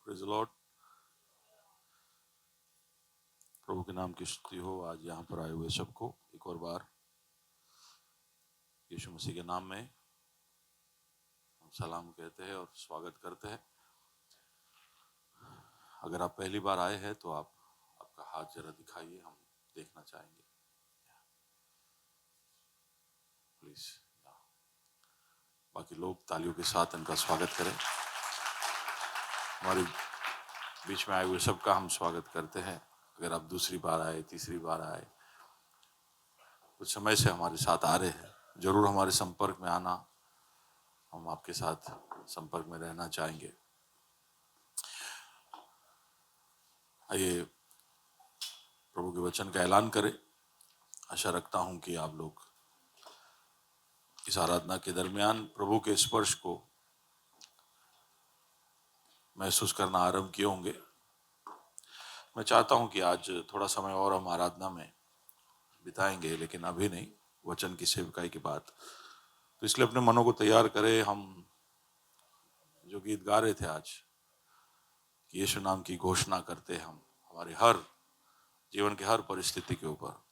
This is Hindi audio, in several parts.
Praise the Lord. प्रभु के नाम की स्तुति हो। आज यहाँ पर आए हुए सबको एक और बार यीशु मसीह के नाम में हम सलाम कहते हैं और स्वागत करते हैं। अगर आप पहली बार आए हैं तो आपका हाथ जरा दिखाइए, हम देखना चाहेंगे प्लीज। बाकी लोग तालियों के साथ इनका स्वागत करें। हमारे बीच में आए हुए सबका हम स्वागत करते हैं। अगर आप दूसरी बार आए, तीसरी बार आए, कुछ समय से हमारे साथ आ रहे हैं, जरूर हमारे संपर्क में आना। हम आपके साथ संपर्क में रहना चाहेंगे। आइए प्रभु के वचन का ऐलान करें। आशा रखता हूं कि आप लोग इस आराधना के दरमियान प्रभु के स्पर्श को महसूस करना आरंभ किए होंगे। मैं चाहता हूं कि आज थोड़ा समय और हम आराधना में बिताएंगे, लेकिन अभी नहीं, वचन की सेवकाई के बाद। तो इसलिए अपने मनों को तैयार करें। हम जो गीत गा रहे थे आज कि यीशु नाम की घोषणा करते हैं हम हमारे हर जीवन के हर परिस्थिति के ऊपर।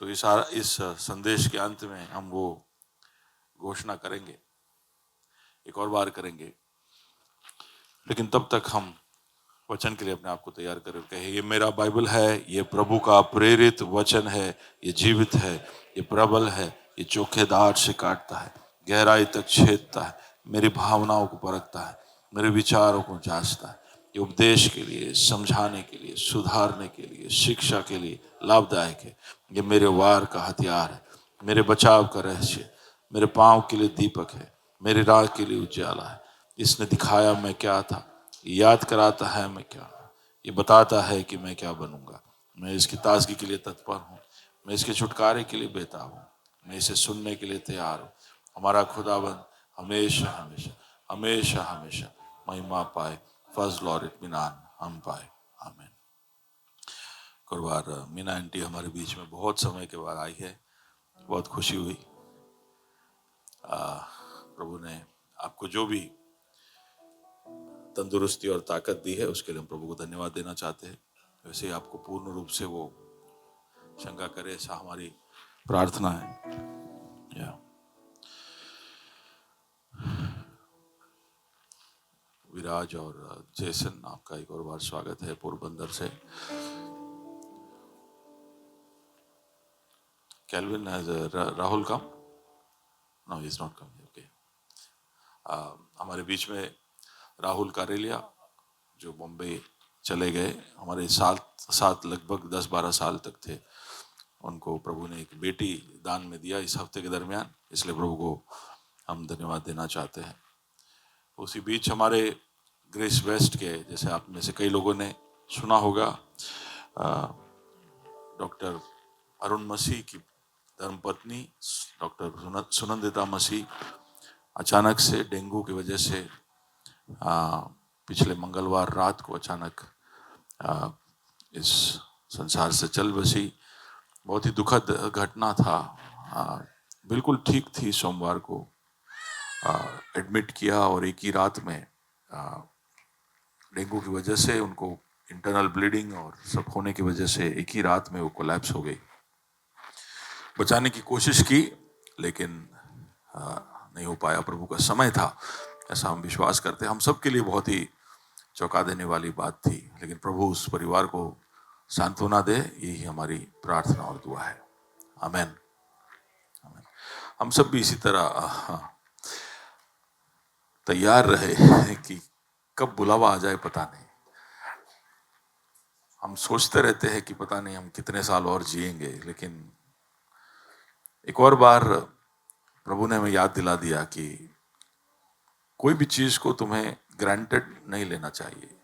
तो इस संदेश के अंत में हम वो घोषणा करेंगे, एक और बार करेंगे। लेकिन तब तक हम वचन के लिए अपने आप को तैयार करें। कहे, ये मेरा बाइबल है, ये प्रभु का प्रेरित वचन है, ये जीवित है, ये प्रबल है, ये चोखे दाढ़ से काटता है, गहराई तक छेदता है, मेरी भावनाओं को परखता है, मेरे विचारों को जांचता है। ये उपदेश के लिए, समझाने के लिए, सुधारने के लिए, शिक्षा के लिए लाभदायक है। ये मेरे वार का हथियार है, मेरे बचाव का रहस्य, मेरे पांव के लिए दीपक है, मेरी राह के लिए उजाला है। इसने दिखाया मैं क्या था, याद कराता है मैं क्या, ये बताता है कि मैं क्या बनूंगा। मैं इसकी ताजगी के लिए तत्पर हूँ, मैं इसके छुटकारे के लिए बेताब हूँ, मैं इसे सुनने के लिए तैयार हूँ। हमारा खुदाबंद हमेशा हमेशा हमेशा हमेशा महिमा पाए, फजल और इत्मीनान हम पाए। आमीन। एक बार मीना आंटी हमारे बीच में बहुत समय के बाद आई है, बहुत खुशी हुई। प्रभु ने आपको जो भी तंदुरुस्ती और ताकत दी है उसके लिए हम प्रभु को धन्यवाद देना चाहते हैं। वैसे ही आपको पूर्ण रूप से वो शंका करे, ऐसा हमारी प्रार्थना है। विराज और जैसन, आपका एक और बार स्वागत है पोरबंदर से। Calvin has Rahul come? No, he is not come. Okay, हमारे बीच में राहुल कारेलिया जो बॉम्बे चले गए, हमारे साथ लगभग 10-12 साल तक थे। उनको प्रभु ने एक बेटी दान में दिया इस हफ्ते के दरमियान, इसलिए प्रभु को हम धन्यवाद देना चाहते हैं। उसी बीच हमारे ग्रेस वेस्ट के, जैसे आप में से कई लोगों ने सुना होगा, डॉक्टर अरुण मसीह की धर्मपत्नी डॉक्टर सुनंदिता मसीह अचानक से डेंगू की वजह से पिछले मंगलवार रात को अचानक इस संसार से चल बसी। बहुत ही दुखद घटना था। बिल्कुल ठीक थी, सोमवार को एडमिट किया और एक ही रात में डेंगू की वजह से उनको इंटरनल ब्लीडिंग और सब होने की वजह से एक ही रात में वो कोलैप्स हो गई। बचाने की कोशिश की, लेकिन नहीं हो पाया। प्रभु का समय था, ऐसा हम विश्वास करते हैं। हम सब के लिए बहुत ही चौंका देने वाली बात थी, लेकिन प्रभु उस परिवार को सांत्वना दे, यही हमारी प्रार्थना और दुआ है। आमीन। हम सब भी इसी तरह तैयार रहे कि कब बुलावा आ जाए पता नहीं। हम सोचते रहते हैं कि पता नहीं हम कितने साल और जिएंगे, लेकिन एक और बार प्रभु ने हमें याद दिला दिया कि कोई भी चीज को तुम्हें ग्रांटेड नहीं लेना चाहिए।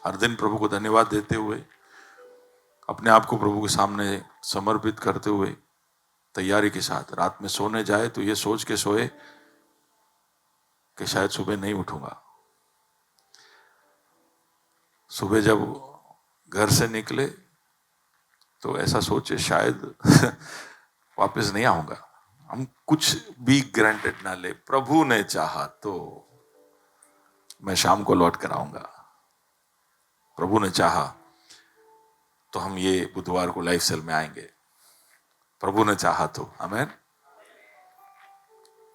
हर दिन प्रभु को धन्यवाद देते हुए, अपने आप को प्रभु के सामने समर्पित करते हुए, तैयारी के साथ रात में सोने जाए तो ये सोच के सोए कि शायद सुबह नहीं उठूंगा। सुबह जब घर से निकले तो ऐसा सोचे शायद वापस नहीं आऊंगा। हम कुछ भी ग्रांटेड ना ले। प्रभु ने चाहा तो मैं शाम को लौट कर आऊंगा। प्रभु ने चाहा तो हम ये बुधवार को लाइफ सेल में आएंगे, प्रभु ने चाहा तो। आमीन।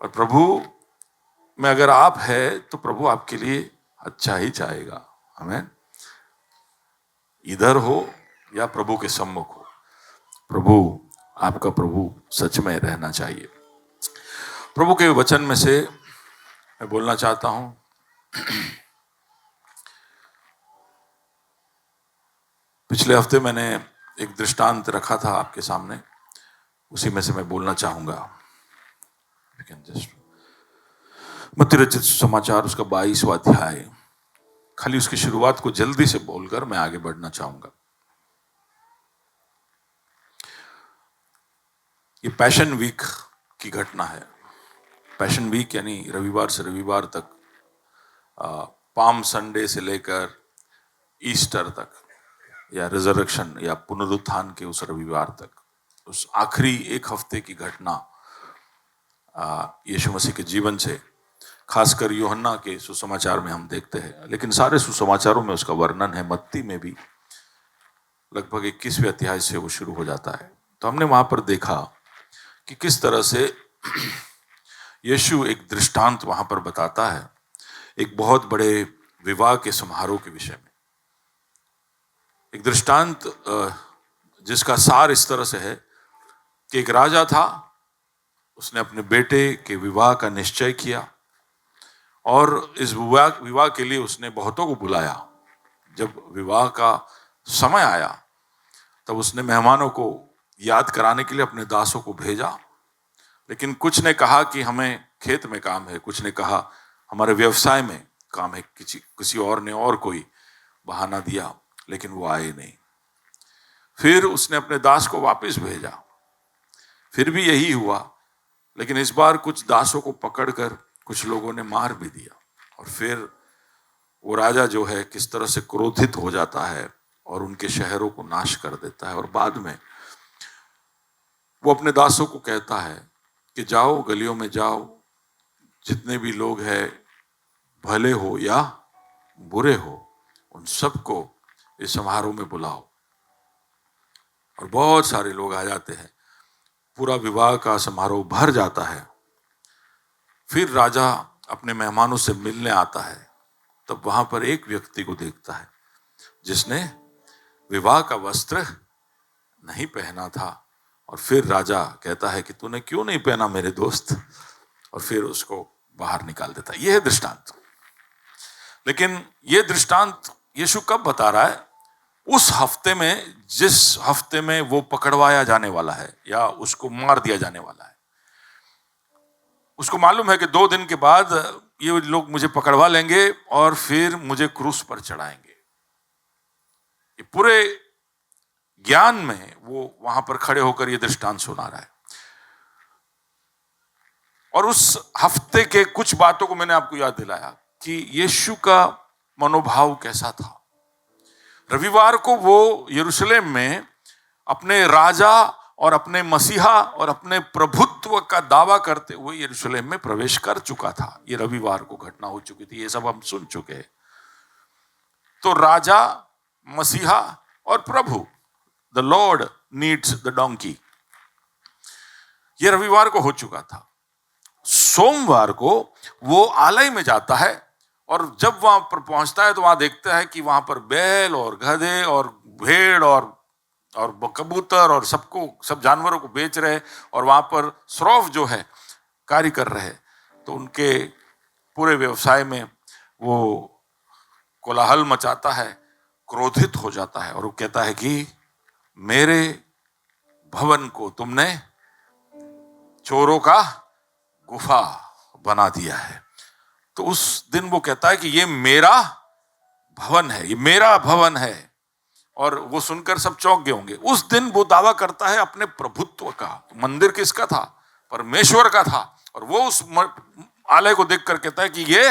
और प्रभु में अगर आप है तो प्रभु आपके लिए अच्छा ही चाहेगा। आमीन। इधर हो या प्रभु के सम्मुख हो, प्रभु आपका प्रभु सच में रहना चाहिए। प्रभु के वचन में से मैं बोलना चाहता हूं। पिछले हफ्ते मैंने एक दृष्टांत रखा था आपके सामने, उसी में से मैं बोलना चाहूंगा। मत्ती रचित सुसमाचार उसका 22वां अध्याय, खाली उसकी शुरुआत को जल्दी से बोलकर मैं आगे बढ़ना चाहूंगा। ये पैशन वीक की घटना है। पैशन वीक यानी रविवार से रविवार तक, पाम संडे से लेकर ईस्टर तक, या रिजर्वेक्शन या पुनरुत्थान के उस रविवार तक, उस आखिरी एक हफ्ते की घटना यीशु मसीह के जीवन से, खासकर यूहन्ना के सुसमाचार में हम देखते हैं, लेकिन सारे सुसमाचारों में उसका वर्णन है। मत्ती में भी लगभग 21वें अध्याय से वो शुरू हो जाता है। तो हमने वहां पर देखा कि किस तरह से यीशु एक दृष्टांत वहां पर बताता है, एक बहुत बड़े विवाह के समारोह के विषय में। एक दृष्टांत जिसका सार इस तरह से है कि एक राजा था, उसने अपने बेटे के विवाह का निश्चय किया और इस विवाह के लिए उसने बहुतों को बुलाया। जब विवाह का समय आया तब उसने मेहमानों को याद कराने के लिए अपने दासों को भेजा, लेकिन कुछ ने कहा कि हमें खेत में काम है, कुछ ने कहा हमारे व्यवसाय में काम है, किसी और ने और कोई बहाना दिया, लेकिन वो आए नहीं। फिर उसने अपने दास को वापस भेजा, फिर भी यही हुआ, लेकिन इस बार कुछ दासों को पकड़कर कुछ लोगों ने मार भी दिया। और फिर वो राजा जो है किस तरह से क्रोधित हो जाता है और उनके शहरों को नाश कर देता है। और बाद में वो अपने दासों को कहता है कि जाओ, गलियों में जाओ, जितने भी लोग हैं, भले हो या बुरे हो, उन सबको इस समारोह में बुलाओ। और बहुत सारे लोग आ जाते हैं, पूरा विवाह का समारोह भर जाता है। फिर राजा अपने मेहमानों से मिलने आता है, तब वहां पर एक व्यक्ति को देखता है जिसने विवाह का वस्त्र नहीं पहना था। और फिर राजा कहता है कि तूने क्यों नहीं पहना मेरे दोस्त, और फिर उसको बाहर निकाल देता है। यह है दृष्टांत। लेकिन यह दृष्टांत यीशु कब बता रहा है? उस हफ्ते में, जिस हफ्ते में वो पकड़वाया जाने वाला है या उसको मार दिया जाने वाला है। उसको मालूम है कि 2 दिन के बाद ये लोग मुझे पकड़वा लेंगे और फिर मुझे क्रूस पर चढ़ाएंगे। ये पूरे ज्ञान में वो वहां पर खड़े होकर ये दृष्टांत सुना रहा है। और उस हफ्ते के कुछ बातों को मैंने आपको याद दिलाया कि यीशु का मनोभाव कैसा था। रविवार को वो यरूशलेम में अपने राजा और अपने मसीहा और अपने प्रभुत्व का दावा करते हुए यरूशलेम में प्रवेश कर चुका था। ये रविवार को घटना हो चुकी थी, ये सब हम सुन चुके हैं। तो राजा, मसीहा और प्रभु, the lord needs the donkey, ये रविवार को हो चुका था। सोमवार को वो आलय में जाता है और जब वहां पर पहुंचता है तो वहां देखता है कि वहां पर बैल और गधे और भेड़ और कबूतर और सब जानवरों को बेच रहे, और वहां पर श्रॉफ जो है कार्य कर रहे। तो उनके पूरे व्यवसाय में वो कोलाहल मचाता है, क्रोधित हो जाता है और वो कहता है कि मेरे भवन को तुमने चोरों का गुफा बना दिया है। तो उस दिन वो कहता है कि ये मेरा भवन है, ये मेरा भवन है। और वो सुनकर सब चौंक गए होंगे। उस दिन वो दावा करता है अपने प्रभुत्व का। मंदिर किसका था? परमेश्वर का था। और वो उस आलय को देखकर कहता है कि ये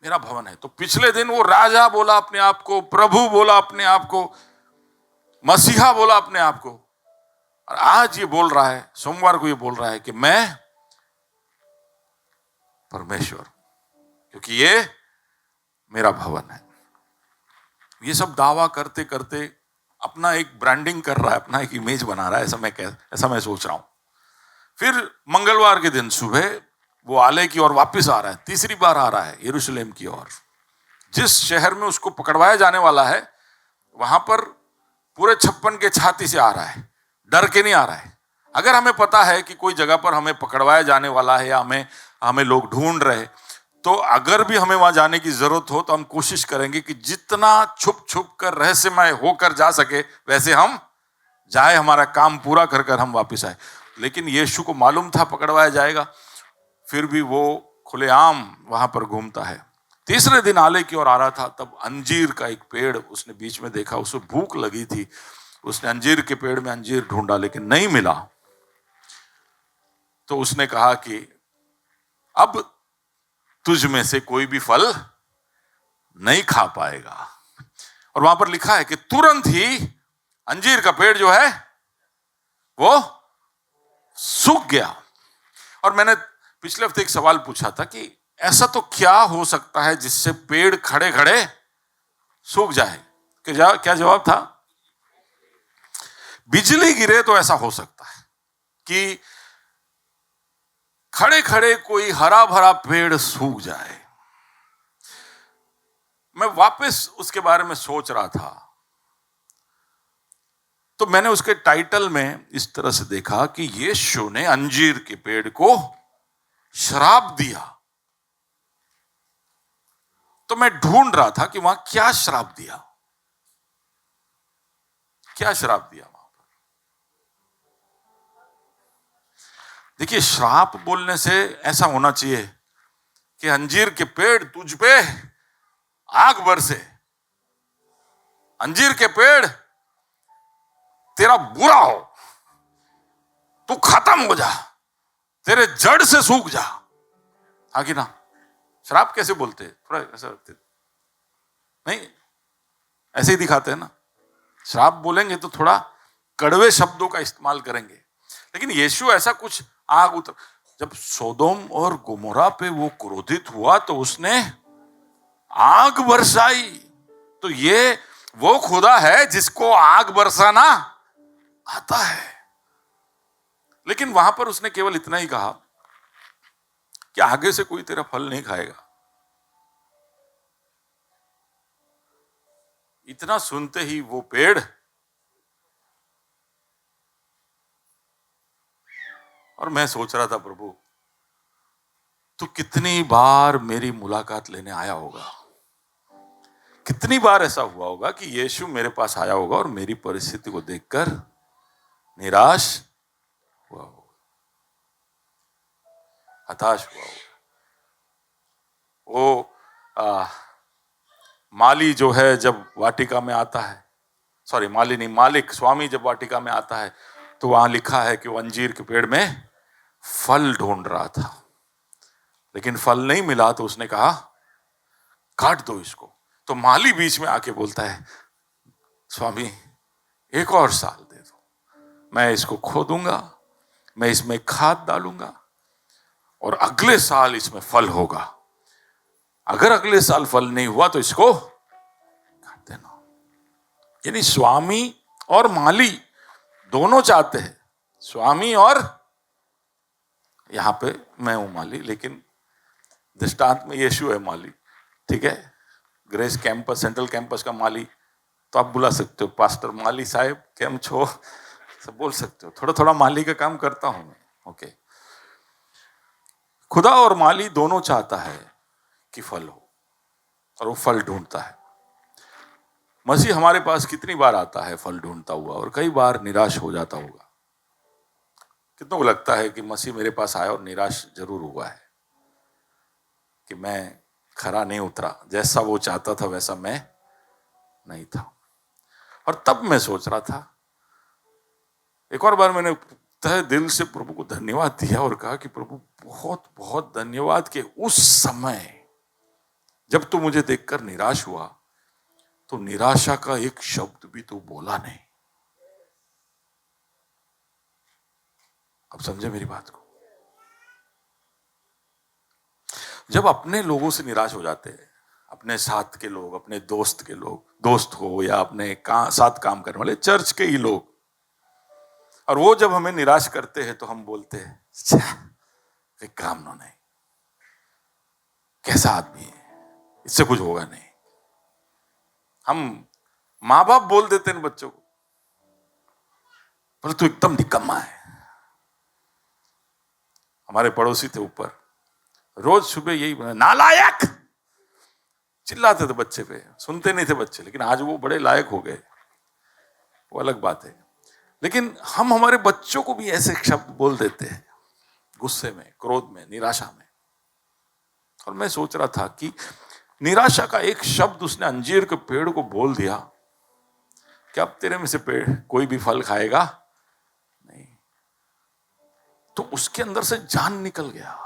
मेरा भवन है। तो पिछले दिन वो राजा बोला अपने आप को, प्रभु बोला अपने आप को, मसीहा बोला अपने आप को, और आज ये बोल रहा है, सोमवार को ये बोल रहा है कि मैं परमेश्वर, क्योंकि ये मेरा भवन है। ये सब दावा करते करते अपना एक ब्रांडिंग कर रहा है, अपना एक इमेज बना रहा है, ऐसा मैं सोच रहा हूं। फिर मंगलवार के दिन सुबह वो आले की ओर वापस आ रहा है, तीसरी बार आ रहा है यरूशलेम की ओर। जिस शहर में उसको पकड़वाया जाने वाला है वहां पर पूरे 56 के छाती से आ रहा है, डर के नहीं आ रहा है। अगर हमें पता है कि कोई जगह पर हमें पकड़वाया जाने वाला है या हमें लोग ढूंढ रहे, तो अगर भी हमें वहां जाने की जरूरत हो तो हम कोशिश करेंगे कि जितना छुप छुप कर रहस्यमय होकर जा सके वैसे हम जाए, हमारा काम पूरा कर कर हम वापस आए। लेकिन यीशु को मालूम था पकड़वाया जाएगा, फिर भी वो खुलेआम वहां पर घूमता है। तीसरे दिन आले की ओर आ रहा था, तब अंजीर का एक पेड़ उसने बीच में देखा, उसे भूख लगी थी। उसने अंजीर के पेड़ में अंजीर ढूंढा लेकिन नहीं मिला। तो उसने कहा कि अब तुझ में से कोई भी फल नहीं खा पाएगा। और वहां पर लिखा है कि तुरंत ही अंजीर का पेड़ जो है वो सूख गया। और मैंने पिछले हफ्ते एक सवाल पूछा था कि ऐसा तो क्या हो सकता है जिससे पेड़ खड़े खड़े सूख जाए? क्या जवाब था? बिजली गिरे तो ऐसा हो सकता है कि खड़े खड़े कोई हरा भरा पेड़ सूख जाए। मैं वापस उसके बारे में सोच रहा था तो मैंने उसके टाइटल में इस तरह से देखा कि यीशु ने अंजीर के पेड़ को श्राप दिया। तो मैं ढूंढ रहा था कि वहां क्या श्राप दिया, क्या श्राप दिया वहां पर। देखिए, श्राप बोलने से ऐसा होना चाहिए कि अंजीर के पेड़ तुझ पे आग बरसे, अंजीर के पेड़ तेरा बुरा हो, तू खत्म हो जा, तेरे जड़ से सूख जा। आगे ना, श्राप कैसे बोलते हैं? थोड़ा ऐसा नहीं, ऐसे ही दिखाते हैं ना। श्राप बोलेंगे तो थोड़ा कड़वे शब्दों का इस्तेमाल करेंगे। लेकिन यीशु ऐसा कुछ आग उतर, जब सोदोम और गोमोरा पे वो क्रोधित हुआ तो उसने आग बरसाई। तो ये वो खुदा है जिसको आग बरसाना आता है। लेकिन वहां पर उसने केवल इतना ही कहा कि आगे से कोई तेरा फल नहीं खाएगा। इतना सुनते ही वो पेड़ और मैं सोच रहा था, प्रभु तू कितनी बार मेरी मुलाकात लेने आया होगा, कितनी बार ऐसा हुआ होगा कि यीशु मेरे पास आया होगा और मेरी परिस्थिति को देखकर निराश हुआ होगा, हताश हुआ होगा। वो माली जो है जब वाटिका में आता है, सॉरी माली नहीं, मालिक स्वामी जब वाटिका में आता है तो वहां लिखा है कि वो अंजीर के पेड़ में फल ढूंढ रहा था, लेकिन फल नहीं मिला तो उसने कहा काट दो इसको। तो माली बीच में आके बोलता है, स्वामी एक और साल दे दो, मैं इसको खोदूंगा, मैं इसमें खाद डालूंगा और अगले साल इसमें फल होगा। अगर अगले साल फल नहीं हुआ तो इसको काट देना। यानी स्वामी और माली दोनों चाहते हैं, स्वामी और यहां पे मैं हूं माली, लेकिन दृष्टांत में यीशु है माली, ठीक है। ग्रेस कैंपस, सेंट्रल कैंपस का माली तो आप बुला सकते हो, पास्टर माली साहब केम छो, सब बोल सकते हो। थोड़ा थोड़ा माली का काम करता हूं मैं, ओके। खुदा और माली दोनों चाहता है कि फल हो और वो फल ढूंढता है। मसीह हमारे पास कितनी बार आता है फल ढूंढता हुआ और कई बार निराश हो जाता होगा। कितनों को लगता है कि मसीह मेरे पास आया और निराश जरूर हुआ है कि मैं खरा नहीं उतरा, जैसा वो चाहता था वैसा मैं नहीं था। और तब मैं सोच रहा था, एक और बार मैंने तहे दिल से प्रभु को धन्यवाद दिया और कहा कि प्रभु बहुत बहुत धन्यवाद कि उस समय जब तू मुझे देखकर निराश हुआ तो निराशा का एक शब्द भी तू बोला नहीं। अब समझे मेरी बात को? जब अपने लोगों से निराश हो जाते हैं, अपने साथ के लोग, अपने दोस्त के लोग, दोस्त हो या अपने साथ काम करने वाले चर्च के ही लोग, और वो जब हमें निराश करते हैं तो हम बोलते हैं काम नो नहीं, कैसा आदमी है, इससे कुछ होगा नहीं। हम माँ बाप बोल देते हैं बच्चों को, पर तू एकदम निकम्मा है। हमारे पड़ोसी थे ऊपर, रोज सुबह यही नालायक चिल्लाते थे बच्चे पे, सुनते नहीं थे बच्चे, लेकिन आज वो बड़े लायक हो गए, वो अलग बात है। लेकिन हम हमारे बच्चों को भी ऐसे शब्द बोल देते हैं, गुस्से में, क्रोध में, निराशा में। और मैं सोच रहा था कि निराशा का एक शब्द उसने अंजीर के पेड़ को बोल दिया कि अब तेरे में से पेड़ कोई भी फल खाएगा नहीं, तो उसके अंदर से जान निकल गया।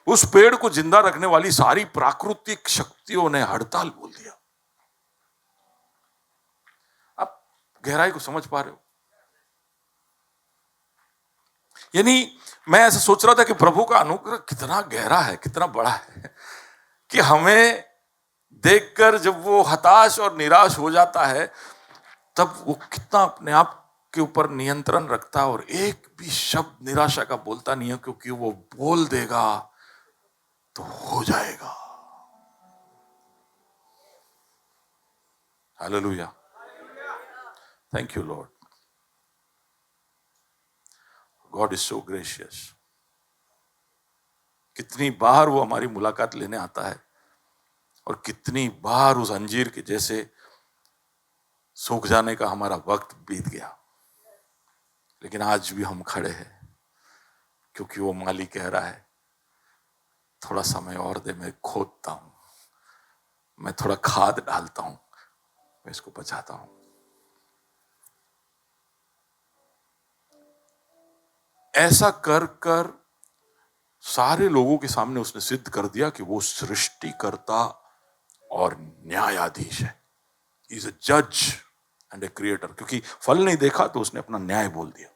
उस पेड़ को जिंदा रखने वाली सारी प्राकृतिक शक्तियों ने हड़ताल बोल दिया। आप गहराई को समझ पा रहे हो? यानी मैं ऐसा सोच रहा था कि प्रभु का अनुग्रह कितना गहरा है, कितना बड़ा है, कि हमें देखकर जब वो हताश और निराश हो जाता है तब वो कितना अपने आप के ऊपर नियंत्रण रखता है और एक भी शब्द निराशा का बोलता नहीं है, क्योंकि वो बोल देगा तो हो जाएगा। Hallelujah, thank you Lord, God is so gracious. कितनी बार वो हमारी मुलाकात लेने आता है और कितनी बार उस अंजीर के जैसे सूख जाने का हमारा वक्त बीत गया, लेकिन आज भी हम खड़े हैं क्योंकि वो माली कह रहा है थोड़ा समय और दे, मैं खोदता हूं, मैं थोड़ा खाद डालता हूं, मैं इसको बचाता हूं। ऐसा कर कर सारे लोगों के सामने उसने सिद्ध कर दिया कि वो सृष्टिकर्ता और न्यायाधीश है। इज अ जज एंड ए क्रिएटर। क्योंकि फल नहीं देखा तो उसने अपना न्याय बोल दिया,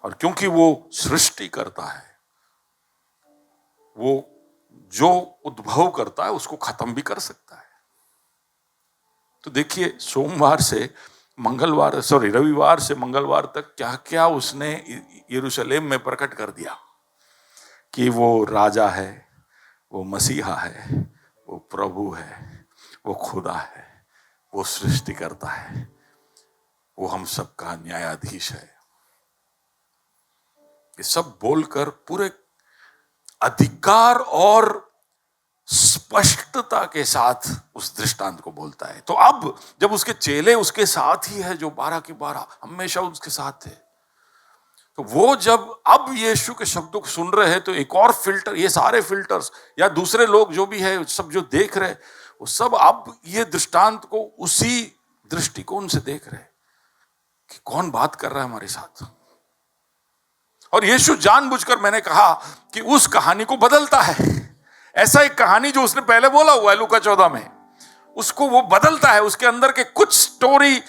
और क्योंकि वो सृष्टि करता है, वो जो उद्भव करता है उसको खत्म भी कर सकता है। तो देखिए, सोमवार से मंगलवार, रविवार से मंगलवार तक क्या क्या उसने यरूशलेम में प्रकट कर दिया कि वो राजा है, वो मसीहा है, वो प्रभु है, वो खुदा है, वो सृष्टि करता है, वो हम सबका न्यायाधीश है। ये सब बोलकर पूरे अधिकार और स्पष्टता के साथ उस दृष्टांत को बोलता है। तो अब जब उसके चेले उसके साथ ही है, जो 12 के 12 हमेशा उसके साथ थे, तो वो जब अब यीशु के शब्दों को सुन रहे हैं तो एक और फिल्टर, ये सारे फिल्टर्स या दूसरे लोग जो भी है सब जो देख रहे, वो सब अब ये दृष्टांत को उसी दृष्टिकोण से देख रहे कि कौन बात कर रहा है हमारे साथ। और यीशु जानबूझकर, मैंने कहा कि उस कहानी को बदलता है। ऐसा एक कहानी जो उसने पहले बोला हुआ है लूका 14 में, उसको वो बदलता है, उसके अंदर के कुछ स्टोरी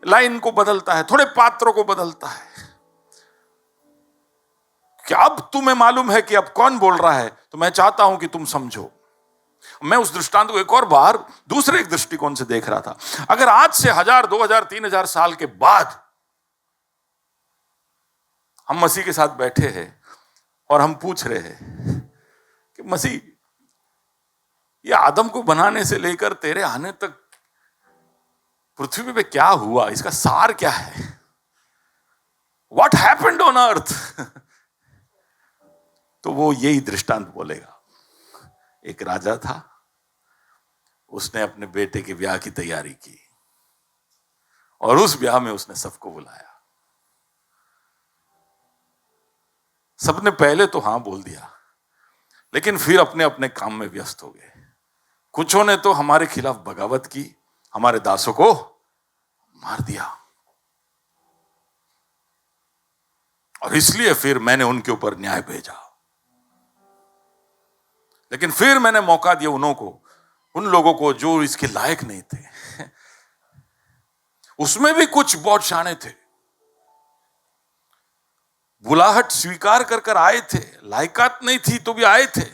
लाइन को बदलता है, थोड़े पात्रों को बदलता है। कि अब तुम्हें मालूम है कि अब कौन बोल रहा है, तो मैं चाहता हूं कि तुम समझो। मैं उस दृष्टांत को एक और बार दूसरे एक दृष्टिकोण से देख रहा था। अगर आज से 1000, 2000, 3000 साल के बाद हम मसीह के साथ बैठे हैं और हम पूछ रहे हैं कि मसीह, ये आदम को बनाने से लेकर तेरे आने तक पृथ्वी पे क्या हुआ, इसका सार क्या है? What happened on earth? तो वो यही दृष्टांत बोलेगा। एक राजा था, उसने अपने बेटे के ब्याह की तैयारी की और उस ब्याह में उसने सबको बुलाया। सबने पहले तो हां बोल दिया, लेकिन फिर अपने अपने काम में व्यस्त हो गए। कुछों ने तो हमारे खिलाफ बगावत की, हमारे दासों को मार दिया, और इसलिए फिर मैंने उनके ऊपर न्याय भेजा। लेकिन फिर मैंने मौका दिया उन लोगों को जो इसके लायक नहीं थे। उसमें भी कुछ बहुत शाने थे, बुलाहट स्वीकार कर आए थे, लायकात नहीं थी तो भी आए थे,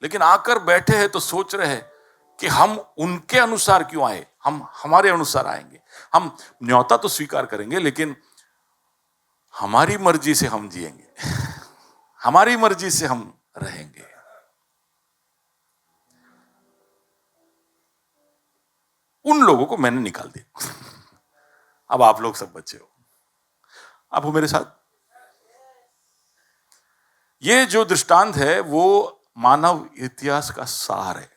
लेकिन आकर बैठे हैं तो सोच रहे हैं कि हम उनके अनुसार क्यों आए, हम हमारे अनुसार आएंगे। हम न्योता तो स्वीकार करेंगे, लेकिन हमारी मर्जी से हम जिएंगे, हमारी मर्जी से हम रहेंगे। उन लोगों को मैंने निकाल दिया। अब आप लोग सब बच्चे हो, आप हो मेरे साथ। ये जो दृष्टांत है वो मानव इतिहास का सार है।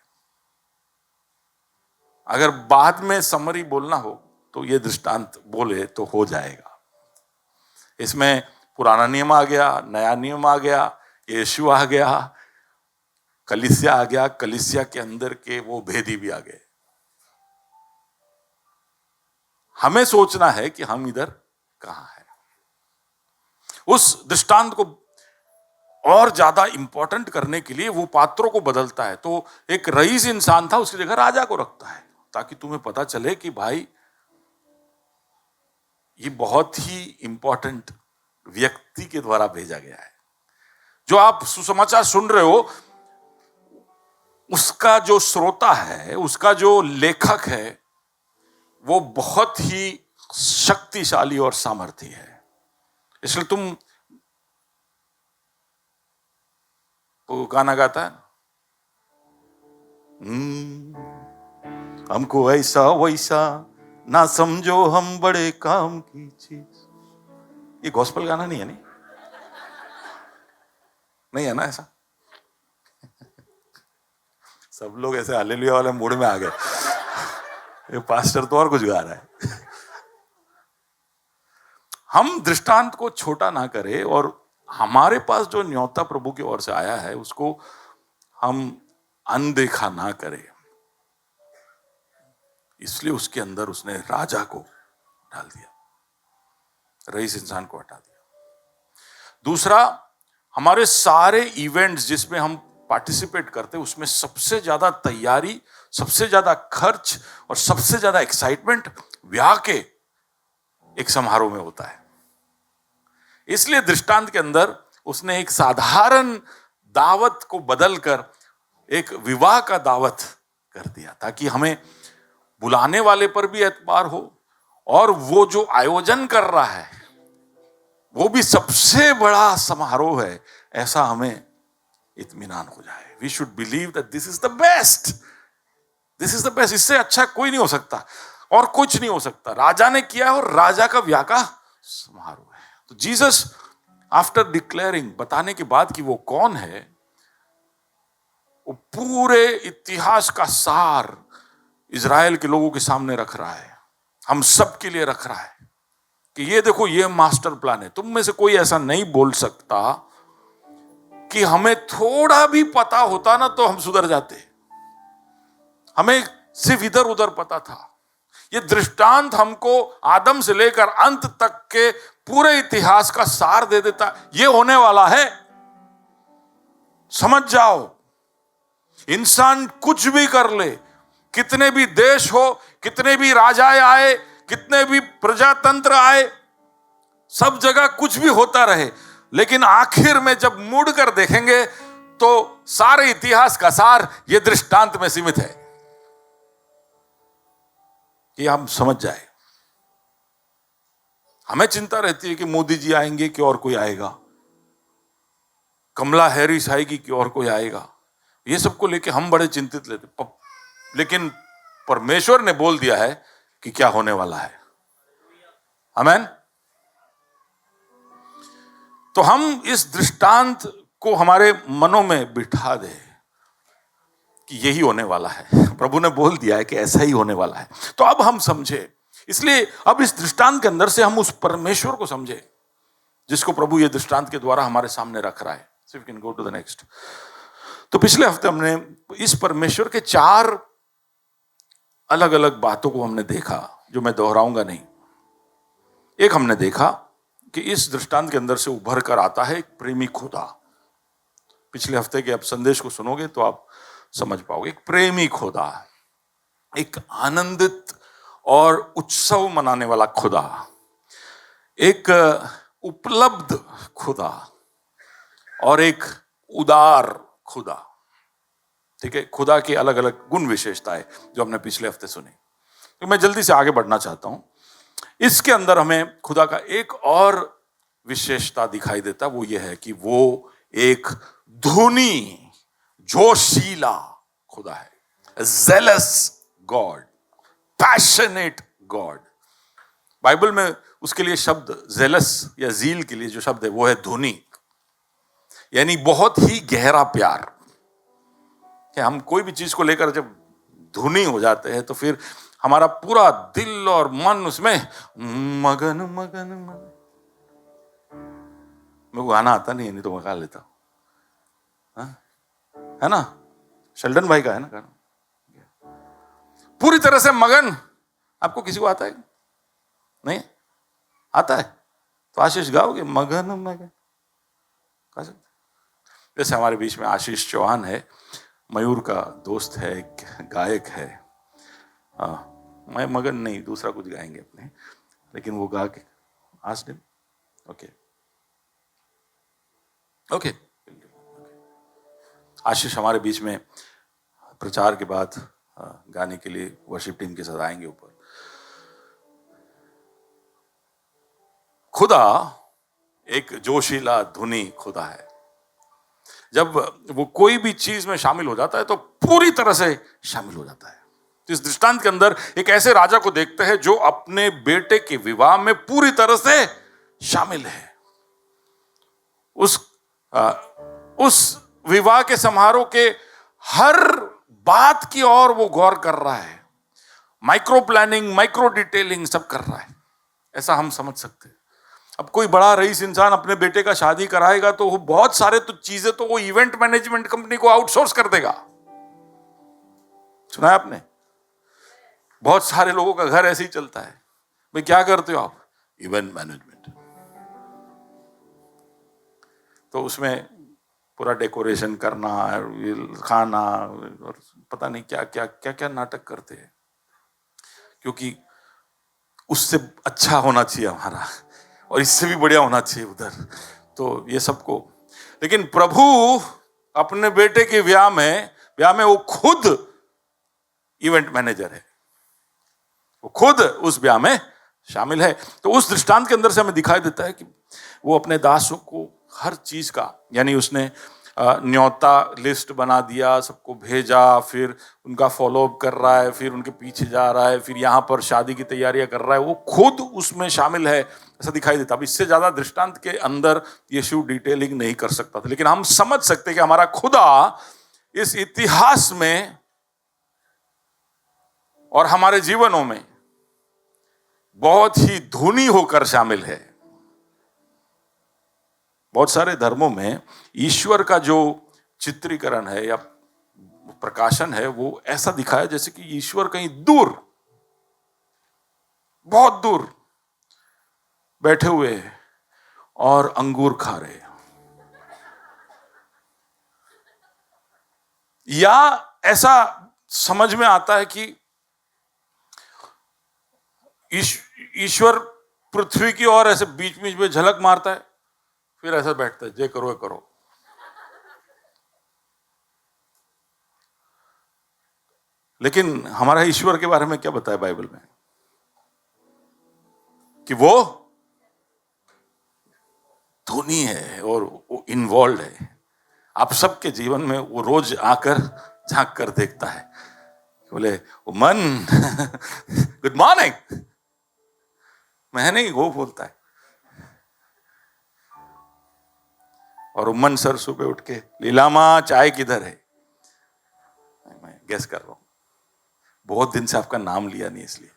अगर बाद में समरी बोलना हो तो ये दृष्टांत बोले तो हो जाएगा। इसमें पुराना नियम आ गया, नया नियम आ गया, यीशु आ गया, कलीसिया आ गया, कलीसिया के अंदर के वो भेदी भी आ गए। हमें सोचना है कि हम इधर कहां हैं। उस दृष्टांत को और ज्यादा इंपॉर्टेंट करने के लिए वो पात्रों को बदलता है। तो एक रईस इंसान था, उसकी जगह राजा को रखता है, ताकि तुम्हें पता चले कि भाई ये बहुत ही इंपॉर्टेंट व्यक्ति के द्वारा भेजा गया है। जो आप सुसमाचार सुन रहे हो, उसका जो श्रोता है, उसका जो लेखक है, वो बहुत ही शक्तिशाली और सामर्थी है। इसलिए तुम वो गाना गाता है, हमको ऐसा वैसा ना समझो, हम बड़े काम की चीज। ये गॉस्पेल गाना नहीं है, नहीं है ना ऐसा? सब लोग ऐसे हालेलुया वाले मूड में आ गए। ये पास्टर तो और कुछ गा रहा है। हम दृष्टांत को छोटा ना करें और हमारे पास जो न्योता प्रभु की ओर से आया है उसको हम अनदेखा ना करें। इसलिए उसके अंदर उसने राजा को डाल दिया, रईस इंसान को हटा दिया। दूसरा, हमारे सारे इवेंट्स जिसमें हम पार्टिसिपेट करते हैं उसमें सबसे ज्यादा तैयारी, सबसे ज्यादा खर्च और सबसे ज्यादा एक्साइटमेंट ब्याह के एक समारोह में होता है। इसलिए दृष्टांत के अंदर उसने एक साधारण दावत को बदलकर एक विवाह का दावत कर दिया, ताकि हमें बुलाने वाले पर भी एतबार हो और वो जो आयोजन कर रहा है वो भी सबसे बड़ा समारोह है, ऐसा हमें इत्मीनान हो जाए। We should believe that this is the best, this is the best. इससे अच्छा कोई नहीं हो सकता और कुछ नहीं हो सकता। राजा ने किया है और राजा का ब्याह का समारोह है। तो जीसस आफ्टर डिक्लेयरिंग, बताने के बाद कि वो कौन है, वो पूरे इतिहास का सार इजराइल के लोगों के सामने रख रहा है, हम सब के लिए रख रहा है कि ये देखो, ये मास्टर प्लान है। तुम में से कोई ऐसा नहीं बोल सकता कि हमें थोड़ा भी पता होता ना तो हम सुधर जाते, हमें सिर्फ इधर उधर पता था। ये दृष्टांत हमको आदम से लेकर अंत तक के पूरे इतिहास का सार दे देता। ये होने वाला है, समझ जाओ। इंसान कुछ भी कर ले, कितने भी देश हो, कितने भी राजाएं आए, कितने भी प्रजातंत्र आए, सब जगह कुछ भी होता रहे, लेकिन आखिर में जब मुड़ कर देखेंगे तो सारे इतिहास का सार ये दृष्टांत में सीमित है। कि हम समझ जाए। हमें चिंता रहती है कि मोदी जी आएंगे कि और कोई आएगा, कमला हैरिस आएगी कि और कोई आएगा, ये सबको लेके हम बड़े चिंतित लेते। लेकिन परमेश्वर ने बोल दिया है कि क्या होने वाला है। आमीन। तो हम इस दृष्टांत को हमारे मनों में बिठा दे कि यही होने वाला है। प्रभु ने बोल दिया है कि ऐसा ही होने वाला है, तो अब हम समझे। इसलिए अब इस दृष्टांत के अंदर से हम उस परमेश्वर को समझे जिसको प्रभु ये दृष्टांत के द्वारा हमारे सामने रख रहा है। So we can go to the next. तो पिछले हफ्ते हमने इस परमेश्वर के 4 अलग अलग बातों को हमने देखा, जो मैं दोहराऊंगा नहीं। एक, हमने देखा कि इस दृष्टांत के अंदर से उभर कर आता है एक प्रेमी खुदा। पिछले हफ्ते के आप संदेश को सुनोगे तो आप समझ पाओगे। एक प्रेमी खुदा, एक आनंदित और उत्सव मनाने वाला खुदा, एक उपलब्ध खुदा और एक उदार खुदा। ठीक है, खुदा की अलग अलग गुण विशेषताएं जो हमने पिछले हफ्ते सुनी। तो मैं जल्दी से आगे बढ़ना चाहता हूं। इसके अंदर हमें खुदा का एक और विशेषता दिखाई देता, वो ये है कि वो एक धुनी जोशीला खुदा है, zealous God, passionate God। Bible में उसके लिए शब्द zealous या zeal के लिए जो शब्द है वो है धुनी, यानी बहुत ही गहरा प्यार। कि हम कोई भी चीज को लेकर जब धुनी हो जाते हैं तो फिर हमारा पूरा दिल और मन उसमें मगन मगन मगन। मेरे को गाना आता नहीं है, नहीं तो मैं गा लेता हूं, है ना? शेल्डन भाई का है ना गाना, पूरी तरह से मगन। आपको किसी को आता है? नहीं आता है तो आशीष गाओगे, मगन मगन गा सकते। जैसे हमारे बीच में आशीष चौहान है, मयूर का दोस्त है, गायक है। मैं मगन नहीं, दूसरा कुछ गाएंगे अपने, लेकिन वो गा के आज दिन ओके ओके। आशीष हमारे बीच में प्रचार के बाद गाने के लिए वर्शिप टीम के साथ आएंगे ऊपर। खुदा एक जोशीला धुनी खुदा है। जब वो कोई भी चीज में शामिल हो जाता है तो पूरी तरह से शामिल हो जाता है। तो इस दृष्टांत के अंदर एक ऐसे राजा को देखते हैं जो अपने बेटे के विवाह में पूरी तरह से शामिल है। उस विवाह के समारोह के हर बात की ओर वो गौर कर रहा है, माइक्रो प्लानिंग, माइक्रो डिटेलिंग सब कर रहा है, ऐसा हम समझ सकते हैं। अब कोई बड़ा रईस इंसान अपने बेटे का शादी कराएगा तो वो बहुत सारे तो चीजें तो वो इवेंट मैनेजमेंट कंपनी को आउटसोर्स कर देगा। सुना है आपने? बहुत सारे लोगों का घर ऐसे ही चलता है। भाई क्या करते हो आप? Event management. तो उसमें पूरा डेकोरेशन करना, खाना और पता नहीं क्या क्या क्या क्या नाटक करते हैं, क्योंकि उससे अच्छा होना चाहिए हमारा और इससे भी बढ़िया होना चाहिए उधर। तो ये सबको, लेकिन प्रभु अपने बेटे के ब्याह में वो खुद इवेंट मैनेजर है, वो खुद उस ब्याह में शामिल है। तो उस दृष्टांत के अंदर से हमें दिखाई देता है कि वो अपने दासों को हर चीज का, यानी उसने न्योता लिस्ट बना दिया, सबको भेजा, फिर उनका फॉलोअप कर रहा है, फिर उनके पीछे जा रहा है, फिर यहाँ पर शादी की तैयारियां कर रहा है, वो खुद उसमें शामिल है, ऐसा दिखाई देता। अब इससे ज्यादा दृष्टांत के अंदर यीशु डिटेलिंग नहीं कर सकता था, लेकिन हम समझ सकते कि हमारा खुदा इस इतिहास में और हमारे जीवनों में बहुत ही धुनी होकर शामिल है। बहुत सारे धर्मों में ईश्वर का जो चित्रीकरण है या प्रकाशन है वो ऐसा दिखाया जैसे कि ईश्वर कहीं दूर, बहुत दूर बैठे हुए और अंगूर खा रहे, या ऐसा समझ में आता है कि ईश्वर पृथ्वी की ओर ऐसे बीच बीच में झलक मारता है, फिर ऐसा बैठता है, जे करो ये करो। लेकिन हमारा ईश्वर के बारे में क्या बताया बाइबल में? कि वो धुनी है और वो इन्वॉल्व है। आप सबके जीवन में वो रोज आकर झांक कर देखता है, बोले मन गुड मॉर्निंग, मैं नहीं, वो बोलता है। और उम्मन सर सुबह उठ के, लीलामा चाय किधर है? मैं गेस कर रहा हूं, बहुत दिन से आपका नाम लिया नहीं इसलिए।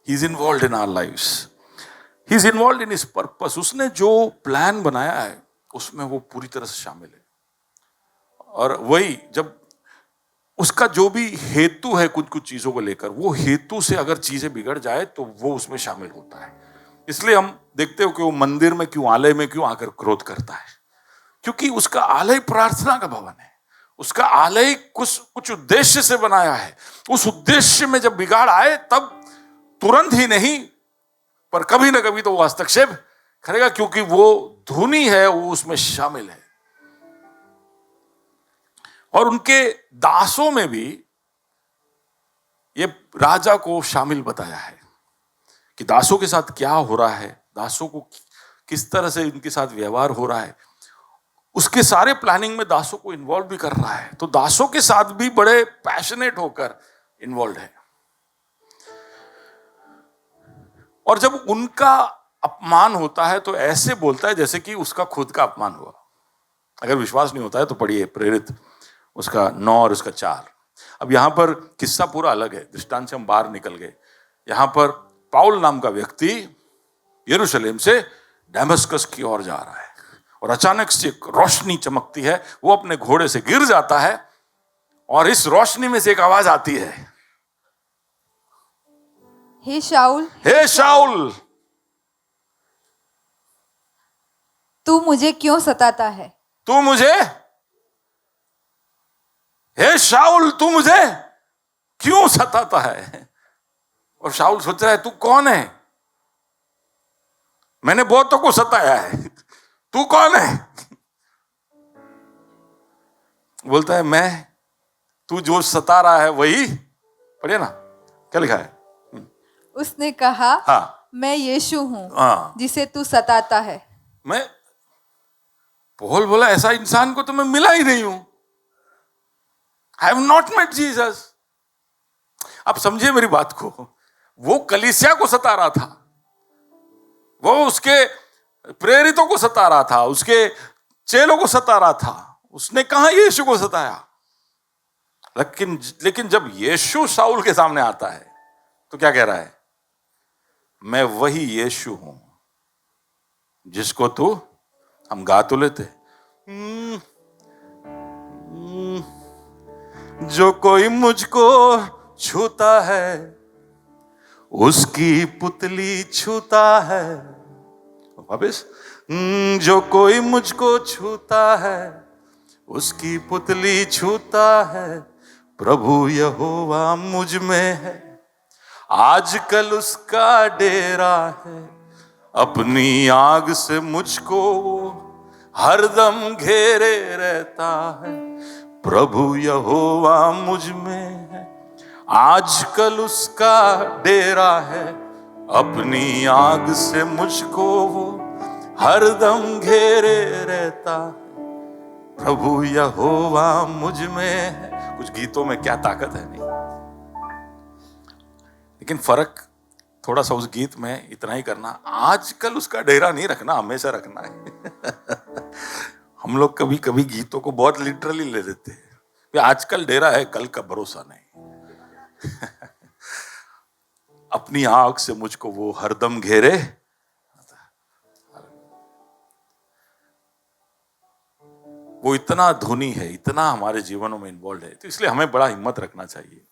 He is involved in our lives. He is involved in his purpose. उसने जो प्लान बनाया है उसमें वो पूरी तरह से शामिल है। और वही जब उसका जो भी हेतु है कुछ कुछ चीजों को लेकर, वो हेतु से अगर चीजें बिगड़ जाए तो वो उसमें शामिल होता है। इसलिए हम देखते हो कि वो मंदिर में क्यों, आलय में क्यों आकर क्रोध करता है, क्योंकि उसका आलय प्रार्थना का भवन है। उसका आलय कुछ उद्देश्य से बनाया है। उस उद्देश्य में जब बिगाड़ आए तब तुरंत ही नहीं पर कभी ना कभी तो वो हस्तक्षेप करेगा क्योंकि वो धुनी है, वो उसमें शामिल है। और उनके दासों में भी ये राजा को शामिल बताया है कि दासों के साथ क्या हो रहा है, दासों को किस तरह से इनके साथ व्यवहार हो रहा है, उसके सारे प्लानिंग में दासों को इन्वॉल्व भी कर रहा है। तो दासों के साथ भी बड़े पैशनेट होकर इन्वॉल्व है। और जब उनका अपमान होता है तो ऐसे बोलता है जैसे कि उसका खुद का अपमान हुआ। अगर विश्वास नहीं होता है तो पढ़िए प्रेरित उसका 9 और उसका 4। अब यहां पर किस्सा पूरा अलग है, दृष्टांत से हम बाहर निकल गए। यहां पर पाउल नाम का व्यक्ति यरूशलेम से दमिश्क की ओर जा रहा है और अचानक से एक रोशनी चमकती है, वो अपने घोड़े से गिर जाता है और इस रोशनी में से एक आवाज आती है, हे शाऊल, हे शाऊल, तू मुझे क्यों सताता है? तू मुझे, हे शाऊल तू मुझे क्यों सताता है? और शाऊल सोच रहा है तू कौन है? मैंने बहुतों को सताया है, तू कौन है? बोलता है मैं, तू जो सता रहा है वही। पढ़िए ना क्या लिखा है। उसने कहा, हाँ, मैं यीशु हूं, हाँ, जिसे तू सताता है। मैं, पौल बोला ऐसा इंसान को तो मैं मिला ही नहीं हूं। I have not met Jesus. आप समझिए मेरी बात को, वो कलीसिया को सता रहा था, वो उसके प्रेरितों को सता रहा था, उसके चेलों को सता रहा था। उसने कहां यीशु को सताया? लेकिन जब यीशु शाऊल के सामने आता है तो क्या कह रहा है? मैं वही यीशु हूं जिसको तू, हम गा तो लेते, जो कोई मुझको छूता है उसकी पुतली छूता है। वापस, जो कोई मुझको छूता है उसकी पुतली छूता है। प्रभु यहोवा मुझ में है, आजकल उसका डेरा है, अपनी आग से मुझको हरदम घेरे रहता है। प्रभु यहोवा मुझ में है, आजकल उसका डेरा है, अपनी आग से मुझको वो हरदम घेरे रहता है। प्रभु यहोवा मुझ में है। कुछ गीतों में क्या ताकत है नहीं, लेकिन फर्क थोड़ा सा उस गीत में इतना ही करना, आजकल उसका डेरा नहीं रखना, हमेशा रखना है। हम लोग कभी कभी गीतों को बहुत लिटरली ले लेते हैं। आजकल डेरा है, कल का भरोसा नहीं। अपनी आंख से मुझको वो हरदम घेरे। वो इतना धुनी है, इतना हमारे जीवनों में इन्वॉल्व है, तो इसलिए हमें बड़ा हिम्मत रखना चाहिए।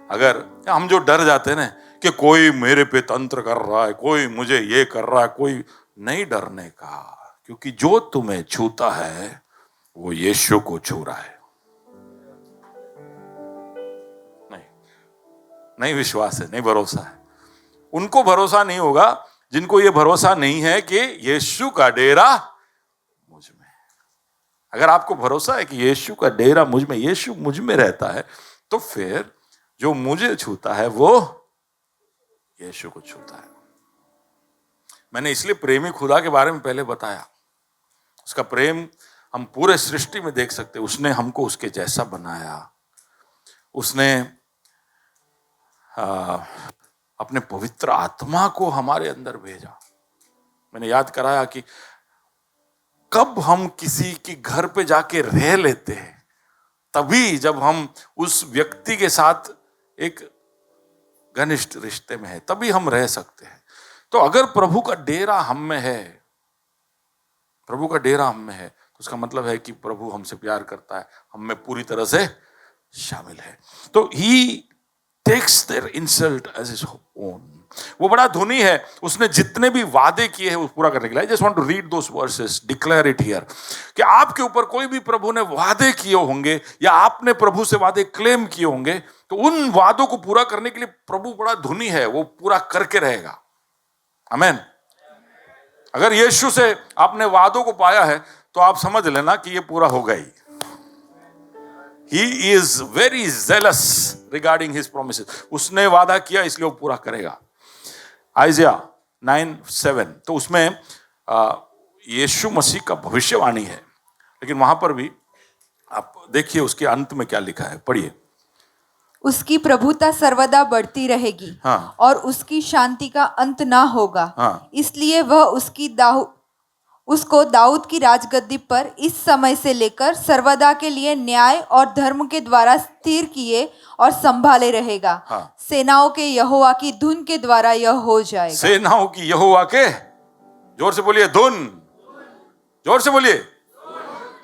अगर हम जो डर जाते हैं ना कि कोई मेरे पे तंत्र कर रहा है, कोई मुझे ये कर रहा है, कोई नहीं डरने का, क्योंकि जो तुम्हें छूता है वो यीशु को छू रहा है। नहीं विश्वास है, नहीं भरोसा है। उनको भरोसा नहीं होगा जिनको ये भरोसा नहीं है कि यीशु का डेरा मुझ में। अगर आपको भरोसा है कि यीशु का डेरा मुझ में, यीशु मुझ में रहता है, तो फिर जो मुझे छूता है वो यीशु को छूता है। मैंने इसलिए प्रेमी खुदा के बारे में पहले बताया। उसका प्रेम हम पूरे सृष्टि में देख सकते हैं। उसने हमको उसके जैसा बनाया। उसने अपने पवित्र आत्मा को हमारे अंदर भेजा। मैंने याद कराया कि कब हम किसी के घर पे जाके रह लेते हैं, तभी जब हम उस व्यक्ति के साथ एक घनिष्ठ रिश्ते में है, तभी हम रह सकते हैं। तो अगर प्रभु का डेरा हम में है, प्रभु का डेरा हम में है, तो उसका मतलब है कि प्रभु हमसे प्यार करता है, हम में पूरी तरह से शामिल है। तो he takes their insult as his own. वो बड़ा धुनी है। उसने जितने भी वादे किए हैं वो पूरा करने के लिए। I just want to read those verses, declare it here, कि आपके ऊपर कोई भी प्रभु ने वादे किए होंगे या आपने प्रभु से वादे क्लेम किए होंगे, तो उन वादों को पूरा करने के लिए प्रभु बड़ा धुनी है, वो पूरा करके रहेगा। आमेन। अगर यीशु से आपने वादों को पाया है तो आप समझ लेना कि ये पूरा होगा ही. He is very zealous regarding his promises. उसने वादा किया इसलिए वो पूरा करेगा. आइज़िया 9:7 तो उसमें यीशु मसीह का भविष्यवाणी है, लेकिन वहां पर भी आप देखिए उसके अंत में क्या लिखा है, पढ़िए. उसकी प्रभुता सर्वदा बढ़ती रहेगी हाँ. और उसकी शांति का अंत ना होगा. हाँ. इसलिए वह उसको दाऊद की राजगद्दी पर इस समय से लेकर सर्वदा के लिए न्याय और धर्म के द्वारा स्थिर किए और संभाले रहेगा. हाँ. सेनाओं के यहोवा की धुन के द्वारा यह हो जाएगा. सेनाओं की यहोवा के, जोर से बोलिए, धुन. जोर से बोलिए,